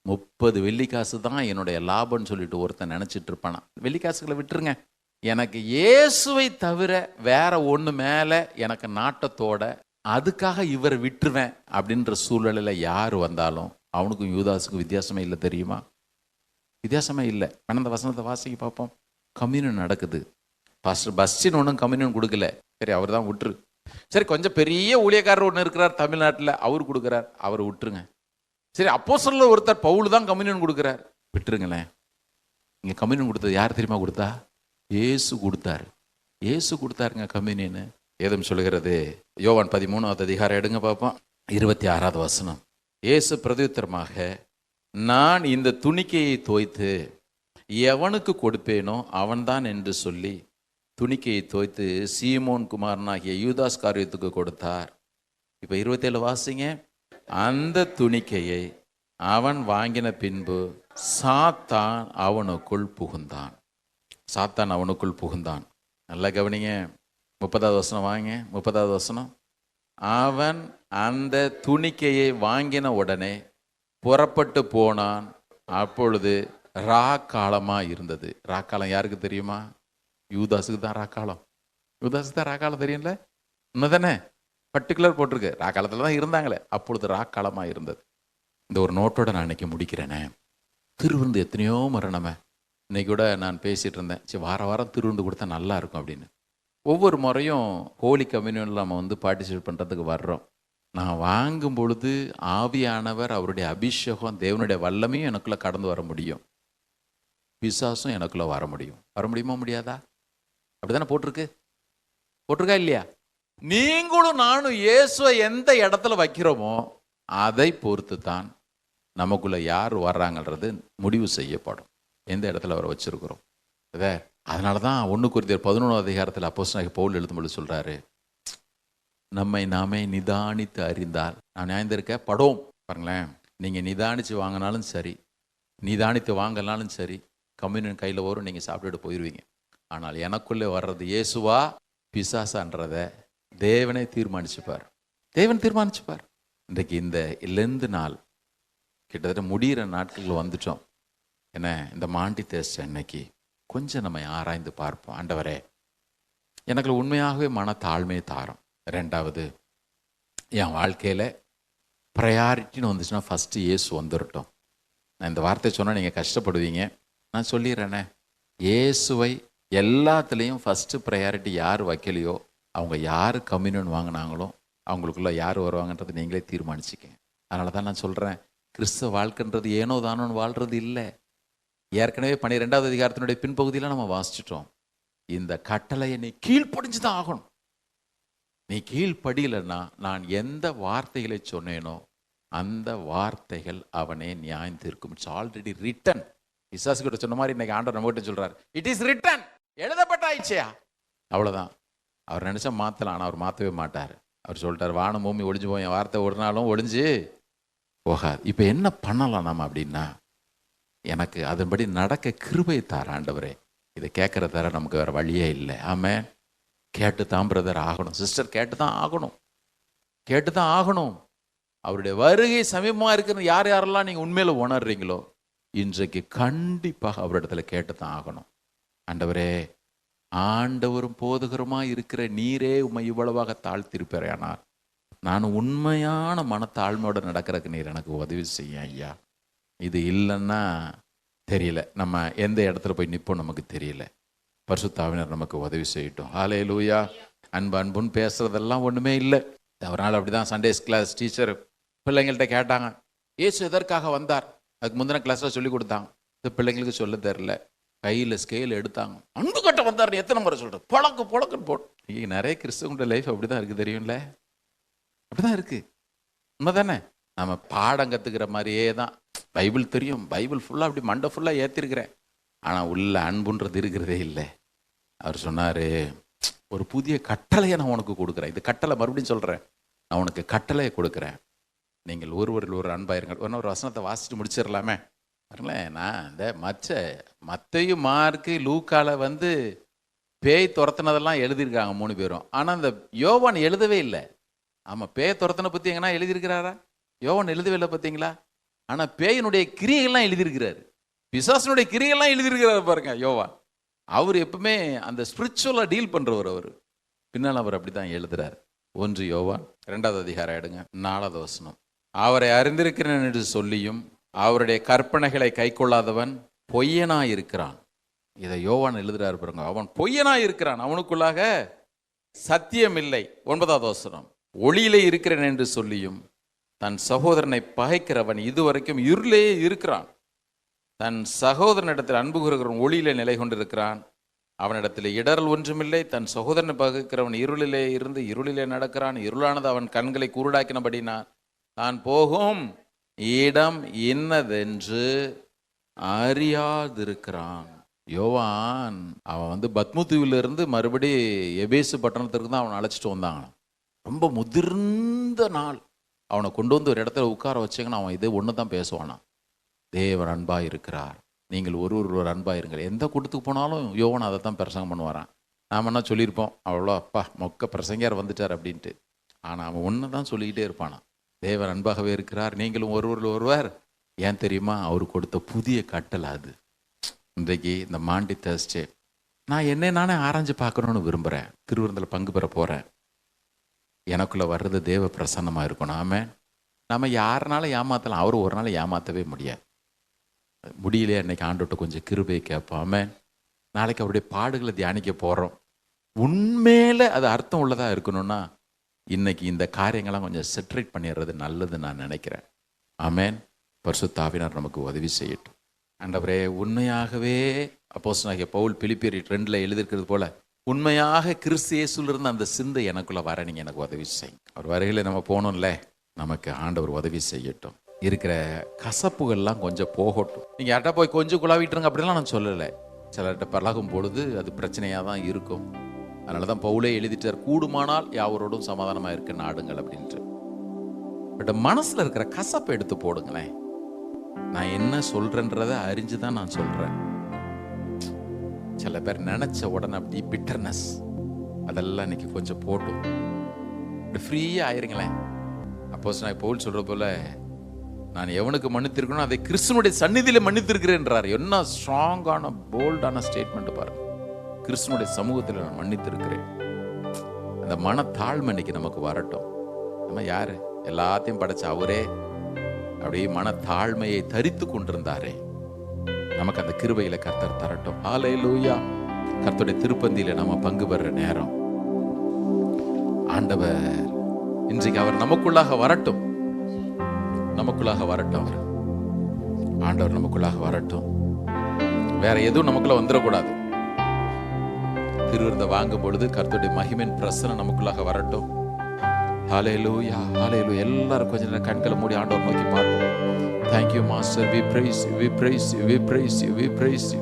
30 வெள்ளிக்காசு தான் என்னுடைய லாபம்னு சொல்லிட்டு ஒருத்தன் நினச்சிட்டு இருப்பானா. வெள்ளிக்காசுகளை விட்டுருங்க, எனக்கு இயேசுவை தவிர வேற ஒன்று மேலே எனக்கு நாட்டத்தோட அதுக்காக இவரை விட்டுருவேன் அப்படின்ற சூழ்நிலையில் யார் வந்தாலும் அவனுக்கும் யூதாஸுக்கும் வித்தியாசமே இல்லை. தெரியுமா? வித்தியாசமே இல்லை. அந்த வசனத்தை வாசிக்க பார்ப்போம். கம்யூனியன் நடக்குது. பாஸ்டர் பஸ்டின் ஒன்றும் கம்யூனியன் கொடுக்கல, சரி அவர் தான் விட்டுரு. சரி, கொஞ்சம் பெரிய ஊழியக்காரர் ஒன்று இருக்கிறார் தமிழ்நாட்டில், அவர் கொடுக்குறார், அவர் விட்டுருங்க. சரி, அப்போஸ்தலர் ஒருத்தர் பவுல் தான் கம்யூனியன் கொடுக்குறார், விட்டுருங்களேன். இங்கே கம்யூனியன் கொடுத்தது யார் தெரியுமா கொடுத்தா? இயேசு கொடுத்தாரு. இயேசு கொடுத்தாருங்க கம்யூனியன். ஏதும் சொல்லுகிறது யோவான் 13வது அதிகாரம் எடுங்க பார்ப்போம், 26வது வசனம். இயேசு பிரதியுத்தரமாக, நான் இந்த துணிக்கையை தோய்த்து எவனுக்கு கொடுப்பேனோ அவன்தான் என்று சொல்லி துணிக்கையை தோய்த்து சீமோன் குமாரனாகிய யூதாஸ் காரியத்துக்கு கொடுத்தார். இப்போ 27 வாசிங்க. அந்த துணிக்கையை அவன் வாங்கின பின்பு சாத்தான் அவனுக்குள் புகுந்தான். சாத்தான் அவனுக்குள் புகுந்தான். நல்லா கவனிங்க. 30வது வசனம் வாங்க. 30வது வசனம். அவன் அந்த துணிக்கையை வாங்கின உடனே புறப்பட்டு போனான். அப்பொழுது ராக்காலமாக இருந்தது. ராக்காலம் யாருக்கு தெரியுமா? யூதாஸுக்கு தான் ராக்காலம். யூதாஸுக்கு தான் ராக்காலம் தெரியும்ல, உண்மைதானே? பர்டிகுலர் போட்டிருக்கு, ராக்காலத்தில் தான் இருந்தாங்களே. அப்பொழுது ராக்காலமாக இருந்தது. இந்த ஒரு நோட்டோட நான் இன்னைக்கு முடிக்கிறேனே. திருவிருந்து எத்தனையோ முறை இன்னைக்கு கூட நான் பேசிகிட்டு இருந்தேன், சரி வார வாரம் திருவிருந்து கொடுத்தா நல்லா இருக்கும் அப்படின்னு. ஒவ்வொரு முறையும் ஹோலி கம்யூனியனில் நம்ம பார்ட்டிசிபேட் பண்ணுறதுக்கு வர்றோம். நான் வாங்கும் பொழுது ஆவியானவர் அவருடைய அபிஷேகம் தேவனுடைய வல்லமையும் எனக்குள்ளே கடந்து வர முடியும், பிசாசும் எனக்குள்ளே வர முடியும். வர முடியுமா முடியாதா? அப்படி தானே போட்டிருக்கா இல்லையா? நீங்களும் நானும் இயேசுவை எந்த இடத்துல வைக்கிறோமோ அதை பொறுத்து தான் நமக்குள்ள யார் வர்றாங்கன்றது முடிவு செய்யப்படும். எந்த இடத்துல அவரை வச்சிருக்கிறோம். அதனால தான் 1 கொரிந்தியர் 11வது அதிகாரத்தில் அப்போஸ்தலனாகிய பவுல் எழுதும்பொழுது சொல்றாரு, நம்மை நாமே நிதானித்து அறிந்தால் நான் நியாயந்திருக்க படும். பாருங்களேன், நீங்கள் நிதானித்து வாங்கினாலும் சரி, நிதானித்து வாங்கினாலும் சரி, கம்யூனியன் கையில் வரும், நீங்கள் சாப்பிட்டுட்டு போயிடுவீங்க. ஆனால் எனக்குள்ளே வர்றது இயேசுவா பிசாசான்றத தேவனே தீர்மானிச்சுப்பார். தேவன் தீர்மானிச்சுப்பார். இன்றைக்கு இந்த லெந்து நாள் கிட்டத்தட்ட முடிகிற நாட்களில் வந்துட்டோம். என்ன, இந்த மாண்டி தேஸ்ட் இன்னைக்கு கொஞ்சம் நம்ம ஆராய்ந்து பார்ப்போம். ஆண்டவரே, எனக்கு உண்மையாகவே மன தாழ்மையை தாரோம். 2வது, என் வாழ்க்கையில் ப்ரையாரிட்டின்னு வந்துச்சுன்னா ஃபஸ்ட்டு இயேசு வந்துடட்டும். நான் இந்த வார்த்தை சொன்னால் நீங்கள் கஷ்டப்படுவீங்க, நான் சொல்லிடுறேனே. இயேசுவை எல்லாத்துலேயும் ஃபஸ்ட்டு ப்ரையாரிட்டி யார் வைக்கலையோ, அவங்க யார் கம்யூனியன் வாங்கினாங்களோ அவங்களுக்குள்ள யார் வருவாங்கன்றது நீங்களே தீர்மானிச்சிக்கங்க. அதனால தான் நான் சொல்கிறேன், கிறிஸ்தவ வாழ்க்கைன்றது ஏனோ தானோன்னு வாழ்கிறது இல்லை. ஏற்கனவே 12வது அதிகாரத்தினுடைய பின்பகுதியில் நம்ம வாசிச்சிட்டோம். இந்த கட்டளையை நீ கீழ்ப்படிஞ்சு தான் ஆகணும். நீ கீழ்ப்படியலைன்னா நான் எந்த வார்த்தைகளை சொன்னேனோ அந்த வார்த்தைகள் அவனே நியாயம் தீர்க்கும். It's already written. விசுவாசி கிட்ட சொன்ன மாதிரி இன்னைக்கு ஆண்டவர் நம்ம கிட்ட சொல்றாரு, இட் இஸ் ரிட்டன், எழுதப்பட்டாயிச்சையா. அவ்வளோதான். அவர் நினைச்சா மாற்றலாம், ஆனால் அவர் மாற்றவே மாட்டார். அவர் சொல்லிட்டார், வானம் பூமி ஒழிஞ்சு போய் என் வார்த்தை ஒரு நாளும் ஒழிஞ்சு போகாது. இப்போ என்ன பண்ணலாம் நம்ம அப்படின்னா, எனக்கு அதன்படி நடக்க கிருபை தார ஆண்டவரே. இதை கேட்குற தர நமக்கு வேறு வழியே இல்லை. ஆமாம், கேட்டு தான் பிரதர் ஆகணும், சிஸ்டர் கேட்டு தான் ஆகணும், கேட்டு தான் ஆகணும். அவருடைய வருகை சமீபமாக இருக்கிற யார் யாரெல்லாம் நீங்கள் உண்மையில் உணர்றீங்களோ இன்றைக்கு கண்டிப்பாக அவரிடத்துல கேட்டு தான் ஆகணும். ஆண்டவரே, ஆண்டவரும் போதகருமாய் இருக்கிற நீரே உம்மை இவ்வளவாக தாழ்த்திருப்பார். நான் உண்மையான மனத்தாழ்மையோடு நடக்கிறதுக்கு நீர் எனக்கு உதவி செய்ய ஐயா. இது இல்லைன்னா தெரியல, நம்ம எந்த இடத்துல போய் நிற்போம் நமக்கு தெரியல. பரிசுத்த ஆவியானவர் நமக்கு உதவி செய்யட்டும். ஹல்லேலூயா. அன்புன்னு பேசுறதெல்லாம் ஒன்றுமே இல்லை. ஒரு நாள் அப்படிதான் சண்டேஸ் கிளாஸ் டீச்சர் பிள்ளைங்கள்ட்ட கேட்டாங்க, இயேசு எதற்காக வந்தார்? அதுக்கு முந்தின கிளாஸில் சொல்லி கொடுத்தாங்க. இந்த பிள்ளைங்களுக்கு சொல்ல தெரில. கையில் ஸ்கேல் எடுத்தாங்க, அன்பு கட்ட வந்தார் எத்தனை முறை சொல்கிறேன், புழக்குன்னு போட்டு. நிறைய கிறிஸ்தவங்களோட லைஃப் அப்படி தான் இருக்குது, தெரியும்ல? அப்படிதான் இருக்கு. உண்மை தானே? நம்ம பாடம் கற்றுக்கிற மாதிரியே தான். பைபிள் தெரியும், பைபிள் ஃபுல்லாக அப்படி மண்டை ஃபுல்லாக ஏற்றிருக்கிறேன், ஆனால் உள்ள அன்புன்றது இருக்கிறதே இல்லை. அவர் சொன்னார், ஒரு புதிய கட்டளையை நான் உனக்கு கொடுக்குறேன். இது கட்டளை, மறுபடியும் சொல்கிறேன், நான் உனக்கு கட்டளையை கொடுக்குறேன். நீங்கள் ஒருவரில் ஒரு அன்பாயிருங்கள். ஒரு வசனத்தை வாசிட்டு முடிச்சிடலாமே பாருங்களேன். நான் இந்த மத்தையும் மார்க்கு லூக்கால பேய் துரத்துனதெல்லாம் எழுதியிருக்காங்க 3 பேரும். ஆனால் இந்த யோவான் எழுதவே இல்லை. ஆமாம், பேய் துரத்தனை பற்றி எங்கன்னா எழுதியிருக்கிறாரா? யோவான் எழுதவே இல்லை, பார்த்தீங்களா? ஆனால் பேயினுடைய கிரியைகள்லாம் எழுதியிருக்கிறாரு, பிசாசனுடைய கிரியைகள்லாம் எழுதியிருக்கிறாரு பாருங்க யோவான். அவர் எப்பவுமே அந்த ஸ்பிரிச்சுவலாக டீல் பண்ணுறவர். அவர் பின்னால் அவர் அப்படி தான் எழுதுறாரு. 1 யோவான் 2வது அதிகாரம் எடுங்க, 4வது வசனம். அவரை அறிந்திருக்கிறேன் என்று சொல்லியும் அவருடைய கற்பனைகளை கை கொள்ளாதவன் பொய்யனாயிருக்கிறான். இதை யோவான் எழுதுறாரு பாருங்க. அவன் பொய்யனாயிருக்கிறான், அவனுக்குள்ளாக சத்தியம் இல்லை. 9வது வசனம். ஒளியிலே இருக்கிறேன் என்று சொல்லியும் தன் சகோதரனை பகைக்கிறவன் இதுவரைக்கும் இருளே இருக்கிறான். தன் சகோதரனிடத்தில் அன்பு கூறுகிறவன் ஒளியிலே நிலை கொண்டிருக்கிறான், அவனிடத்தில் இடரல் ஒன்றுமில்லை. தன் சகோதரனை பகைக்கிறவன் இருளிலே இருந்து இருளிலே நடக்கிறான், இருளானது அவன் கண்களை குருடாக்கினபடினான். தான் போகும் இடம் இன்னதென்று அறியாதிருக்கிறான். யோவான் அவன் பத்மதீவிலிருந்து மறுபடி எபேசு பட்டணத்திற்கு தான் அவனை அழைச்சிட்டு வந்தாங்க. ரொம்ப முதிர்ந்த நாள். அவனை கொண்டு வந்து ஒரு இடத்துல உட்கார வச்சிங்கன்னா அவன் இதே ஒன்று தான் பேசுவானா, தேவன் அன்பாக இருக்கிறார், நீங்கள் ஒரு அன்பாக இருங்கள். எந்த கூட்டத்துக்கு போனாலும் யோவான் அதை தான் பிரசங்கம் பண்ணுவாரான். நாம் என்ன சொல்லியிருப்போம், அவ்வளோ அப்பா மொக்க பிரசங்கியார் வந்துட்டார் அப்படின்ட்டு. ஆனால் அவன் ஒன்று தான் சொல்லிக்கிட்டே இருப்பானா, தேவன் அன்பாகவே இருக்கிறார், நீங்களும் ஒருவர். ஏன் தெரியுமா? அவர் கொடுத்த புதிய கட்டளை அது. இன்றைக்கு இந்த மாண்டி தேர்ஸ்டே நான் நானே ஆராய்ஞ்சு பார்க்கணுன்னு விரும்புகிறேன். திருவிருந்தில் பங்கு பெற போகிறேன். எனக்குள்ளே வர்றது தேவ பிரசன்னமாக இருக்கணும். ஆமென். நம்ம யாருனாலும் ஏமாற்றலாம், அவரும் ஒரு நாள் ஏமாற்றவே முடியாது. முடியலையே, அன்னைக்கு ஆண்டோட்ட கொஞ்சம் கிருபை கேட்போம். ஆமென். நாளைக்கு அவருடைய பாடுகளை தியானிக்க போகிறோம். உண்மையில அது அர்த்தம் உள்ளதாக இருக்கணும்னா இன்னைக்கு இந்த காரியங்கள்லாம் கொஞ்சம் செட்ரேட் பண்ணிடுறது நல்லது நான் நினைக்கிறேன். ஆமென். பரிசுத்த ஆவியானவர் நமக்கு உதவி செய்யட்டும். ஆண்டவரே, உண்மையாகவே அப்போஸ்தலனாகிய பவுல் பிலிப்பியர் 2 எழுதியிருக்கிறது போல உண்மையாக கிறிஸ்து இயேசுவிலிருந்து அந்த சிந்தை எனக்குள்ள வர நீங்கள் எனக்கு உதவி செய்யும். அவர் வருகையில் நம்ம போகணும்ல, நமக்கு ஆண்டவர் உதவி செய்யட்டும். இருக்கிற கசப்புகள்லாம் கொஞ்சம் போகட்டும். நீங்கள் யார்கிட்ட போய் கொஞ்சம் குழாவிட்டுருங்க அப்படிலாம் நான் சொல்லலை. சிலர்கிட்ட பழகும் பொழுது அது பிரச்சனையாக தான் இருக்கும். அதனால தான் பவுலே எழுதிட்டார், கூடுமானால் யாவரோடும் சமாதானமாக இருக்க நாடுங்கள் அப்படின்ட்டு. பட் மனசில் இருக்கிற கசப்பை எடுத்து போடுங்களேன். நான் என்ன சொல்கிறேன்றதை அறிஞ்சு தான் நான் சொல்கிறேன். சில பேர் நினச்ச உடனே அப்படி பிட்டர்னஸ் அதெல்லாம் இன்னைக்கு கொஞ்சம் போட்டும் ஃப்ரீயாக ஆயிருங்களேன். அப்போஸ்தலனாகிய பவுல் சொல்கிற போல, நான் எவனுக்கு மன்னித்திருக்கணும் அதை கிறிஸ்துவனுடைய சந்நிதியில் மன்னித்திருக்கிறேன்றார். என்ன ஸ்ட்ராங்கான போல்டான ஸ்டேட்மெண்ட் பாருங்க. கிறிஸ்துவனுடைய சமூகத்தில் நான் மன்னித்திருக்கிறேன். அந்த மனத்தாழ்மை இன்னைக்கு நமக்கு வரட்டும். நம்ம யாரு? எல்லாத்தையும் படைச்ச அவரே அப்படியே மனத்தாழ்மையை தரித்து கொண்டிருந்தாரே. நமக்கு அந்த கிருபையில கர்த்தர் தரட்டும். ஹல்லேலூயா. கர்த்தருடைய திருப்பந்தியில நம்ம பங்கு பெற நேரம். ஆண்டவர் இன்றைக்கு அவர் நமக்குள்ளாக வரட்டும். நமக்குள்ளாக வரட்டும். அவர் ஆண்டவர் நமக்குள்ளாக வரட்டும். வேற எதுவும் நமக்குள்ள வந்துடக்கூடாது. திருவிருந்தை வாங்கும் பொழுது கர்த்தருடைய மகிமையின் பிரசன்னம் நமக்குள்ளாக வரட்டும். ஹல்லேலூயா, ஹல்லேலூயா. எல்லாரும் கொஞ்ச நேரம் கண்களை மூடி ஆண்டவர் நோக்கி பார்ப்போம். Thank you master, we praise you, we praise you, we praise you, we praise you.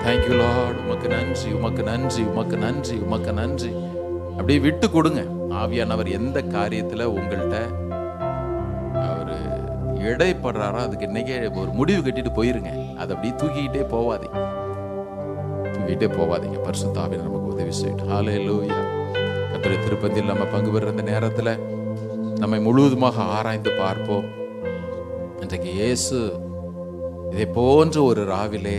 Thank you Lord. உமக்கு நன்றி, உமக்கு நன்றி, உமக்கு நன்றி, உமக்கு நன்றி. அப்படியே விட்டு கொடுங்க. ஆவியானவர் எந்த காரியத்துல உங்கள்கிட்ட அவர் இடைப்படுறாரோ அதுக்கு இன்னைக்கே ஒரு முடிவு கட்டிட்டு போயிருங்க. அதை அப்படியே தூக்கிக்கிட்டே போவாதீங்க. பரிசுத்த ஆவியானவர் நமக்கு உதவி செய்யட்டும். ஹல்லேலூயா. கர்த்தருடைய திருப்பந்தியில் நம்ம பங்கு பெறுற இந்த நேரத்தில் நம்மை முழுவதுமாக ஆராய்ந்து பார்ப்போம். இன்றைக்கு இயேசு இதை போன்ற ஒரு ராவிலே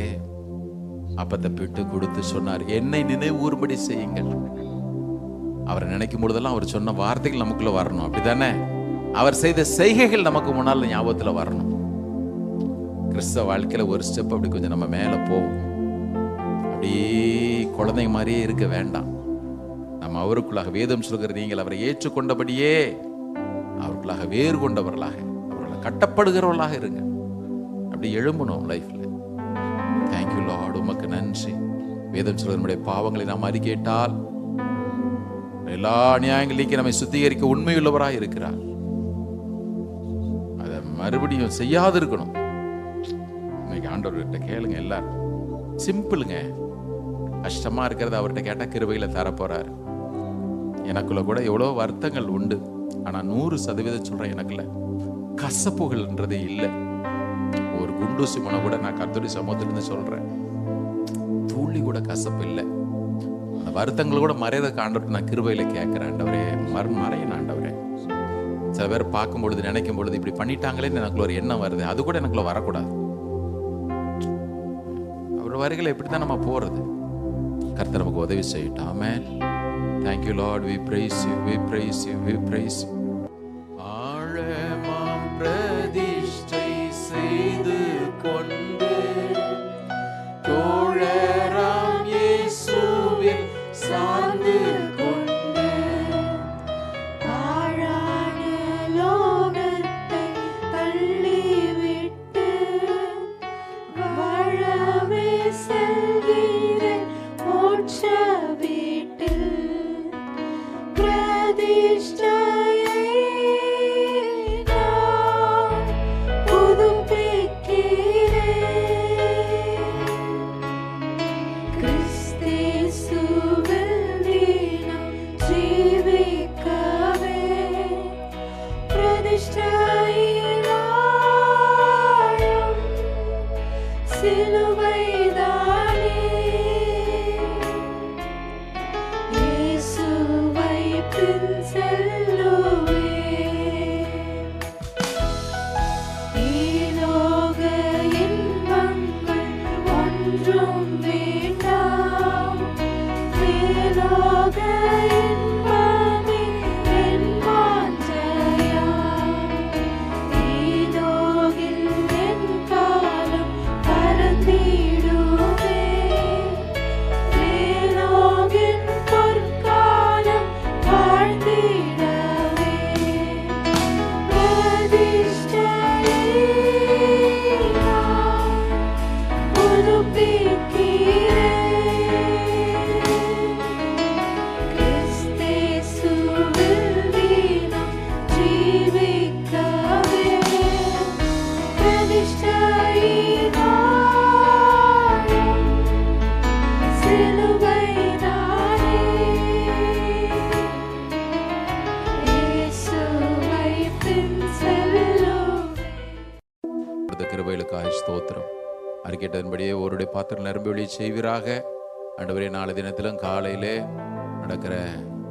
அப்பத்தை பிட்டு கொடுத்து சொன்னார், என்னை நினைவூறும்படி செய்யுங்கள். அவரை நினைக்கும் பொழுதெல்லாம் அவர் சொன்ன வார்த்தைகள் நமக்குள்ள வரணும். அப்படித்தானே? அவர் செய்த செய்கைகள் நமக்கு முன்னால் ஞாபகத்துல வரணும். கிறிஸ்தவ வாழ்க்கையில ஒரு ஸ்டெப் அப்படி கொஞ்சம் நம்ம மேல போவோம். அப்படியே குழந்தைங்க மாதிரியே இருக்க வேண்டாம். நம்ம அவருக்குள்ளாக, வேதம் சொல்கிற, நீங்கள் அவரை ஏற்றுக்கொண்டபடியே அவருக்குள்ளாக வேறு கொண்டவர்களாக, அவர்களை கட்டப்படுகிறவர்களாக இருங்க. அப்படி எழும்பணும் லைஃப்ல. தேங்க்யூ லார்ட், உமக்கு நன்றி. வேதம் சொல்கிற நம்முடைய பாவங்களை நாம் அறிக்கையிட்டால் எல்லா நியாயங்களையும் நம்மை சுத்திகரிக்க உண்மையுள்ளவராக இருக்கிறார். அதை மறுபடியும் செய்யாது இருக்கணும். இன்னைக்கு ஆண்டவர்கிட்ட கேளுங்க. எல்லாரும் சிம்பிளுங்க. கஷ்டமா இருக்கிறத அவர்கிட்ட கேட்டா கிருபையில தரப்போறாரு. எனக்குள்ள கூட எவ்வளோ வருத்தங்கள் உண்டு. ஆனா 100% சொல்றேன், எனக்குள்ள கசப்புகள்ன்றதே இல்லை. ஒரு குண்டூசி முனை கூட நான் கர்த்தருடைய சமூகத்திலிருந்து சொல்றேன், துளி கூட கசப்பு இல்லை. அந்த வருத்தங்கள் கூட மறையறதுக்கு ஆண்டவர்கிட்ட நான் கிருபையில கேட்கிறேன். ஆண்டவரே மறையன் ஆண்டவரே. சில பேர் பார்க்கும் பொழுது, நினைக்கும் பொழுது, இப்படி பண்ணிட்டாங்களேன்னு எனக்குள்ள ஒரு எண்ணம் வருது. அது கூட எனக்குள்ள வரக்கூடாது. அவர் வரிகளை எப்படித்தான் நம்ம போறது? கர்த்தர் நமக்கு உதவி செய்யட்டும். ஆமென். Thank you Lord, we praise you, we praise you, we praise you. ஆழமாம் பிரதிஷ்டை செய்து கொண்டு தோழராம் இயேசுவில் சார்ந்து கொண்டு ஆழான லோகத்தை தள்ளிவிட்டு வாழவே செல்கிறேன் மோட்ச வீட்டில். பிரதிஷ்டையை நான் புதுப்பிக்கிறேன். கிறிஸ்தேசுவில் தினம் ஜீவிக்கவே பிரதிஷ்டையின் ஆழம் சிலுவைதானே. இயேசுவை பின் செல்லுவேன். ஈலோக இன்பங்கள் ஒன்றும் வேண்டாம். மேலோக இன்பமே என் வாஞ்சையாம். ஈலோகில் என் காலம் பறந்திடுமே. மேலோகின் பொற்காலம் வாழ்ந்திடவே. பிரதிஷ்டையை நான் புதுப்பிக்கிறேன். கிறிஸ்தேசுவில் தினம் ஜீவிக்கவே பிரதிஷ்டையின் ஆழம் சிலுவைதானே. இயேசுவை பின் செல்லுவேன். கிருபைகளுக்காக ஸ்தோத்திரம். அறிக்கையிட்டதன்படியே ஒருடைய பாத்திரம் நிரம்பி ஒளி செய்வீராக. ஆண்டவரே, நாளை தினத்திலும் காலையிலே நடக்கிற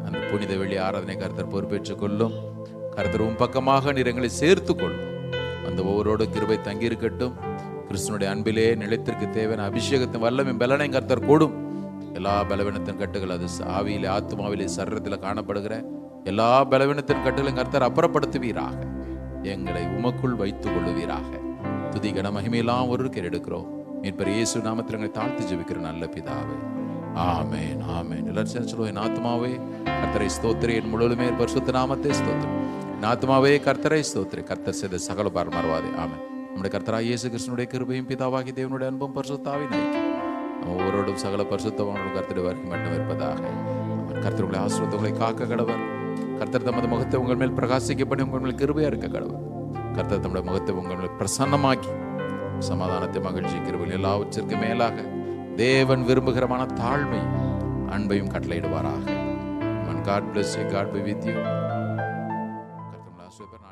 அந்த புனித வெள்ளி ஆராதனை கர்த்தர் பொறுப்பேற்றுக் கொள்ளும். கர்த்தர் உம் பக்கமாக நீர் எங்களை சேர்த்து கொள்ளும். அந்த ஒவ்வொருவோடு கிருபை தங்கி இருக்கட்டும். கிறிஸ்துனுடைய அன்பிலே நிலைத்திற்கு தேவையான அபிஷேகத்தின் வல்லமையும் பலனையும் கர்த்தர் கூடும். எல்லா பலவீனத்தின் கட்டுகள், அது ஆவியிலே, ஆத்மாவிலே, சரீரத்தில் காணப்படுகிற எல்லா பலவீனத்தின் கட்டுகளையும் கர்த்தர் அப்புறப்படுத்துவீராக. எங்களை உமக்குள் வைத்துக் கொள்ளுவீராக. துதி கன மகிமையெல்லாம் ஒருவருக்கு எடுக்கிறோம். மீட்பர் இயேசு நாமத்தில் எங்களை தாழ்த்தி ஜெபிக்கிற நல்ல பிதாவே. ஆமென், ஆமென். எல்லாரும் சேர்ந்து சொல்லுவோம், என் ஆத்துமாவே கர்த்தரை ஸ்தோத்திரி, என் முழுவதுமே பரிசுத்த நாமத்தை ஸ்தோத்திரி. என் ஆத்துமாவே கர்த்தரை ஸ்தோத்திரி, கர்த்தர் செய்த சகல பாரம் மறவாதே. ஆமென். நம்முடைய கர்த்தராகிய இயேசு கிறிஸ்துவினுடைய கிருபையும் பிதாவாகிய தேவனுடைய அன்பும் பரிசுத்த ஆவியின் ஐக்கியம் நம்ம ஒவ்வொருவரோடும் சகல பரிசுத்தவான்களும் கர்த்தருடைய வருகை மட்டும் இருப்பதாக. கர்த்தர் உங்களை ஆசீர்வதித்து காக்க கடவர். கர்த்தர் தமது முகத்தை உங்கள் மேல் பிரகாசிக்க பண்ணி உங்கள் மேல் கிருபையா இருக்க கடவர். கர்த்தர் தம்முடைய முகத்தை உங்கள் மேல் பிரசன்னமாக்கி சமாதானத்தை, மகிழ்ச்சி, கிருபை எல்லாவற்றிற்கும் மேலாக தேவன் விரும்புகிறமான தாழ்மை, அன்பையும் கட்டளையிடுவாராக. God bless you. God be with you. கர்த்தர் உங்களை ஆசீர்வதிப்பார்.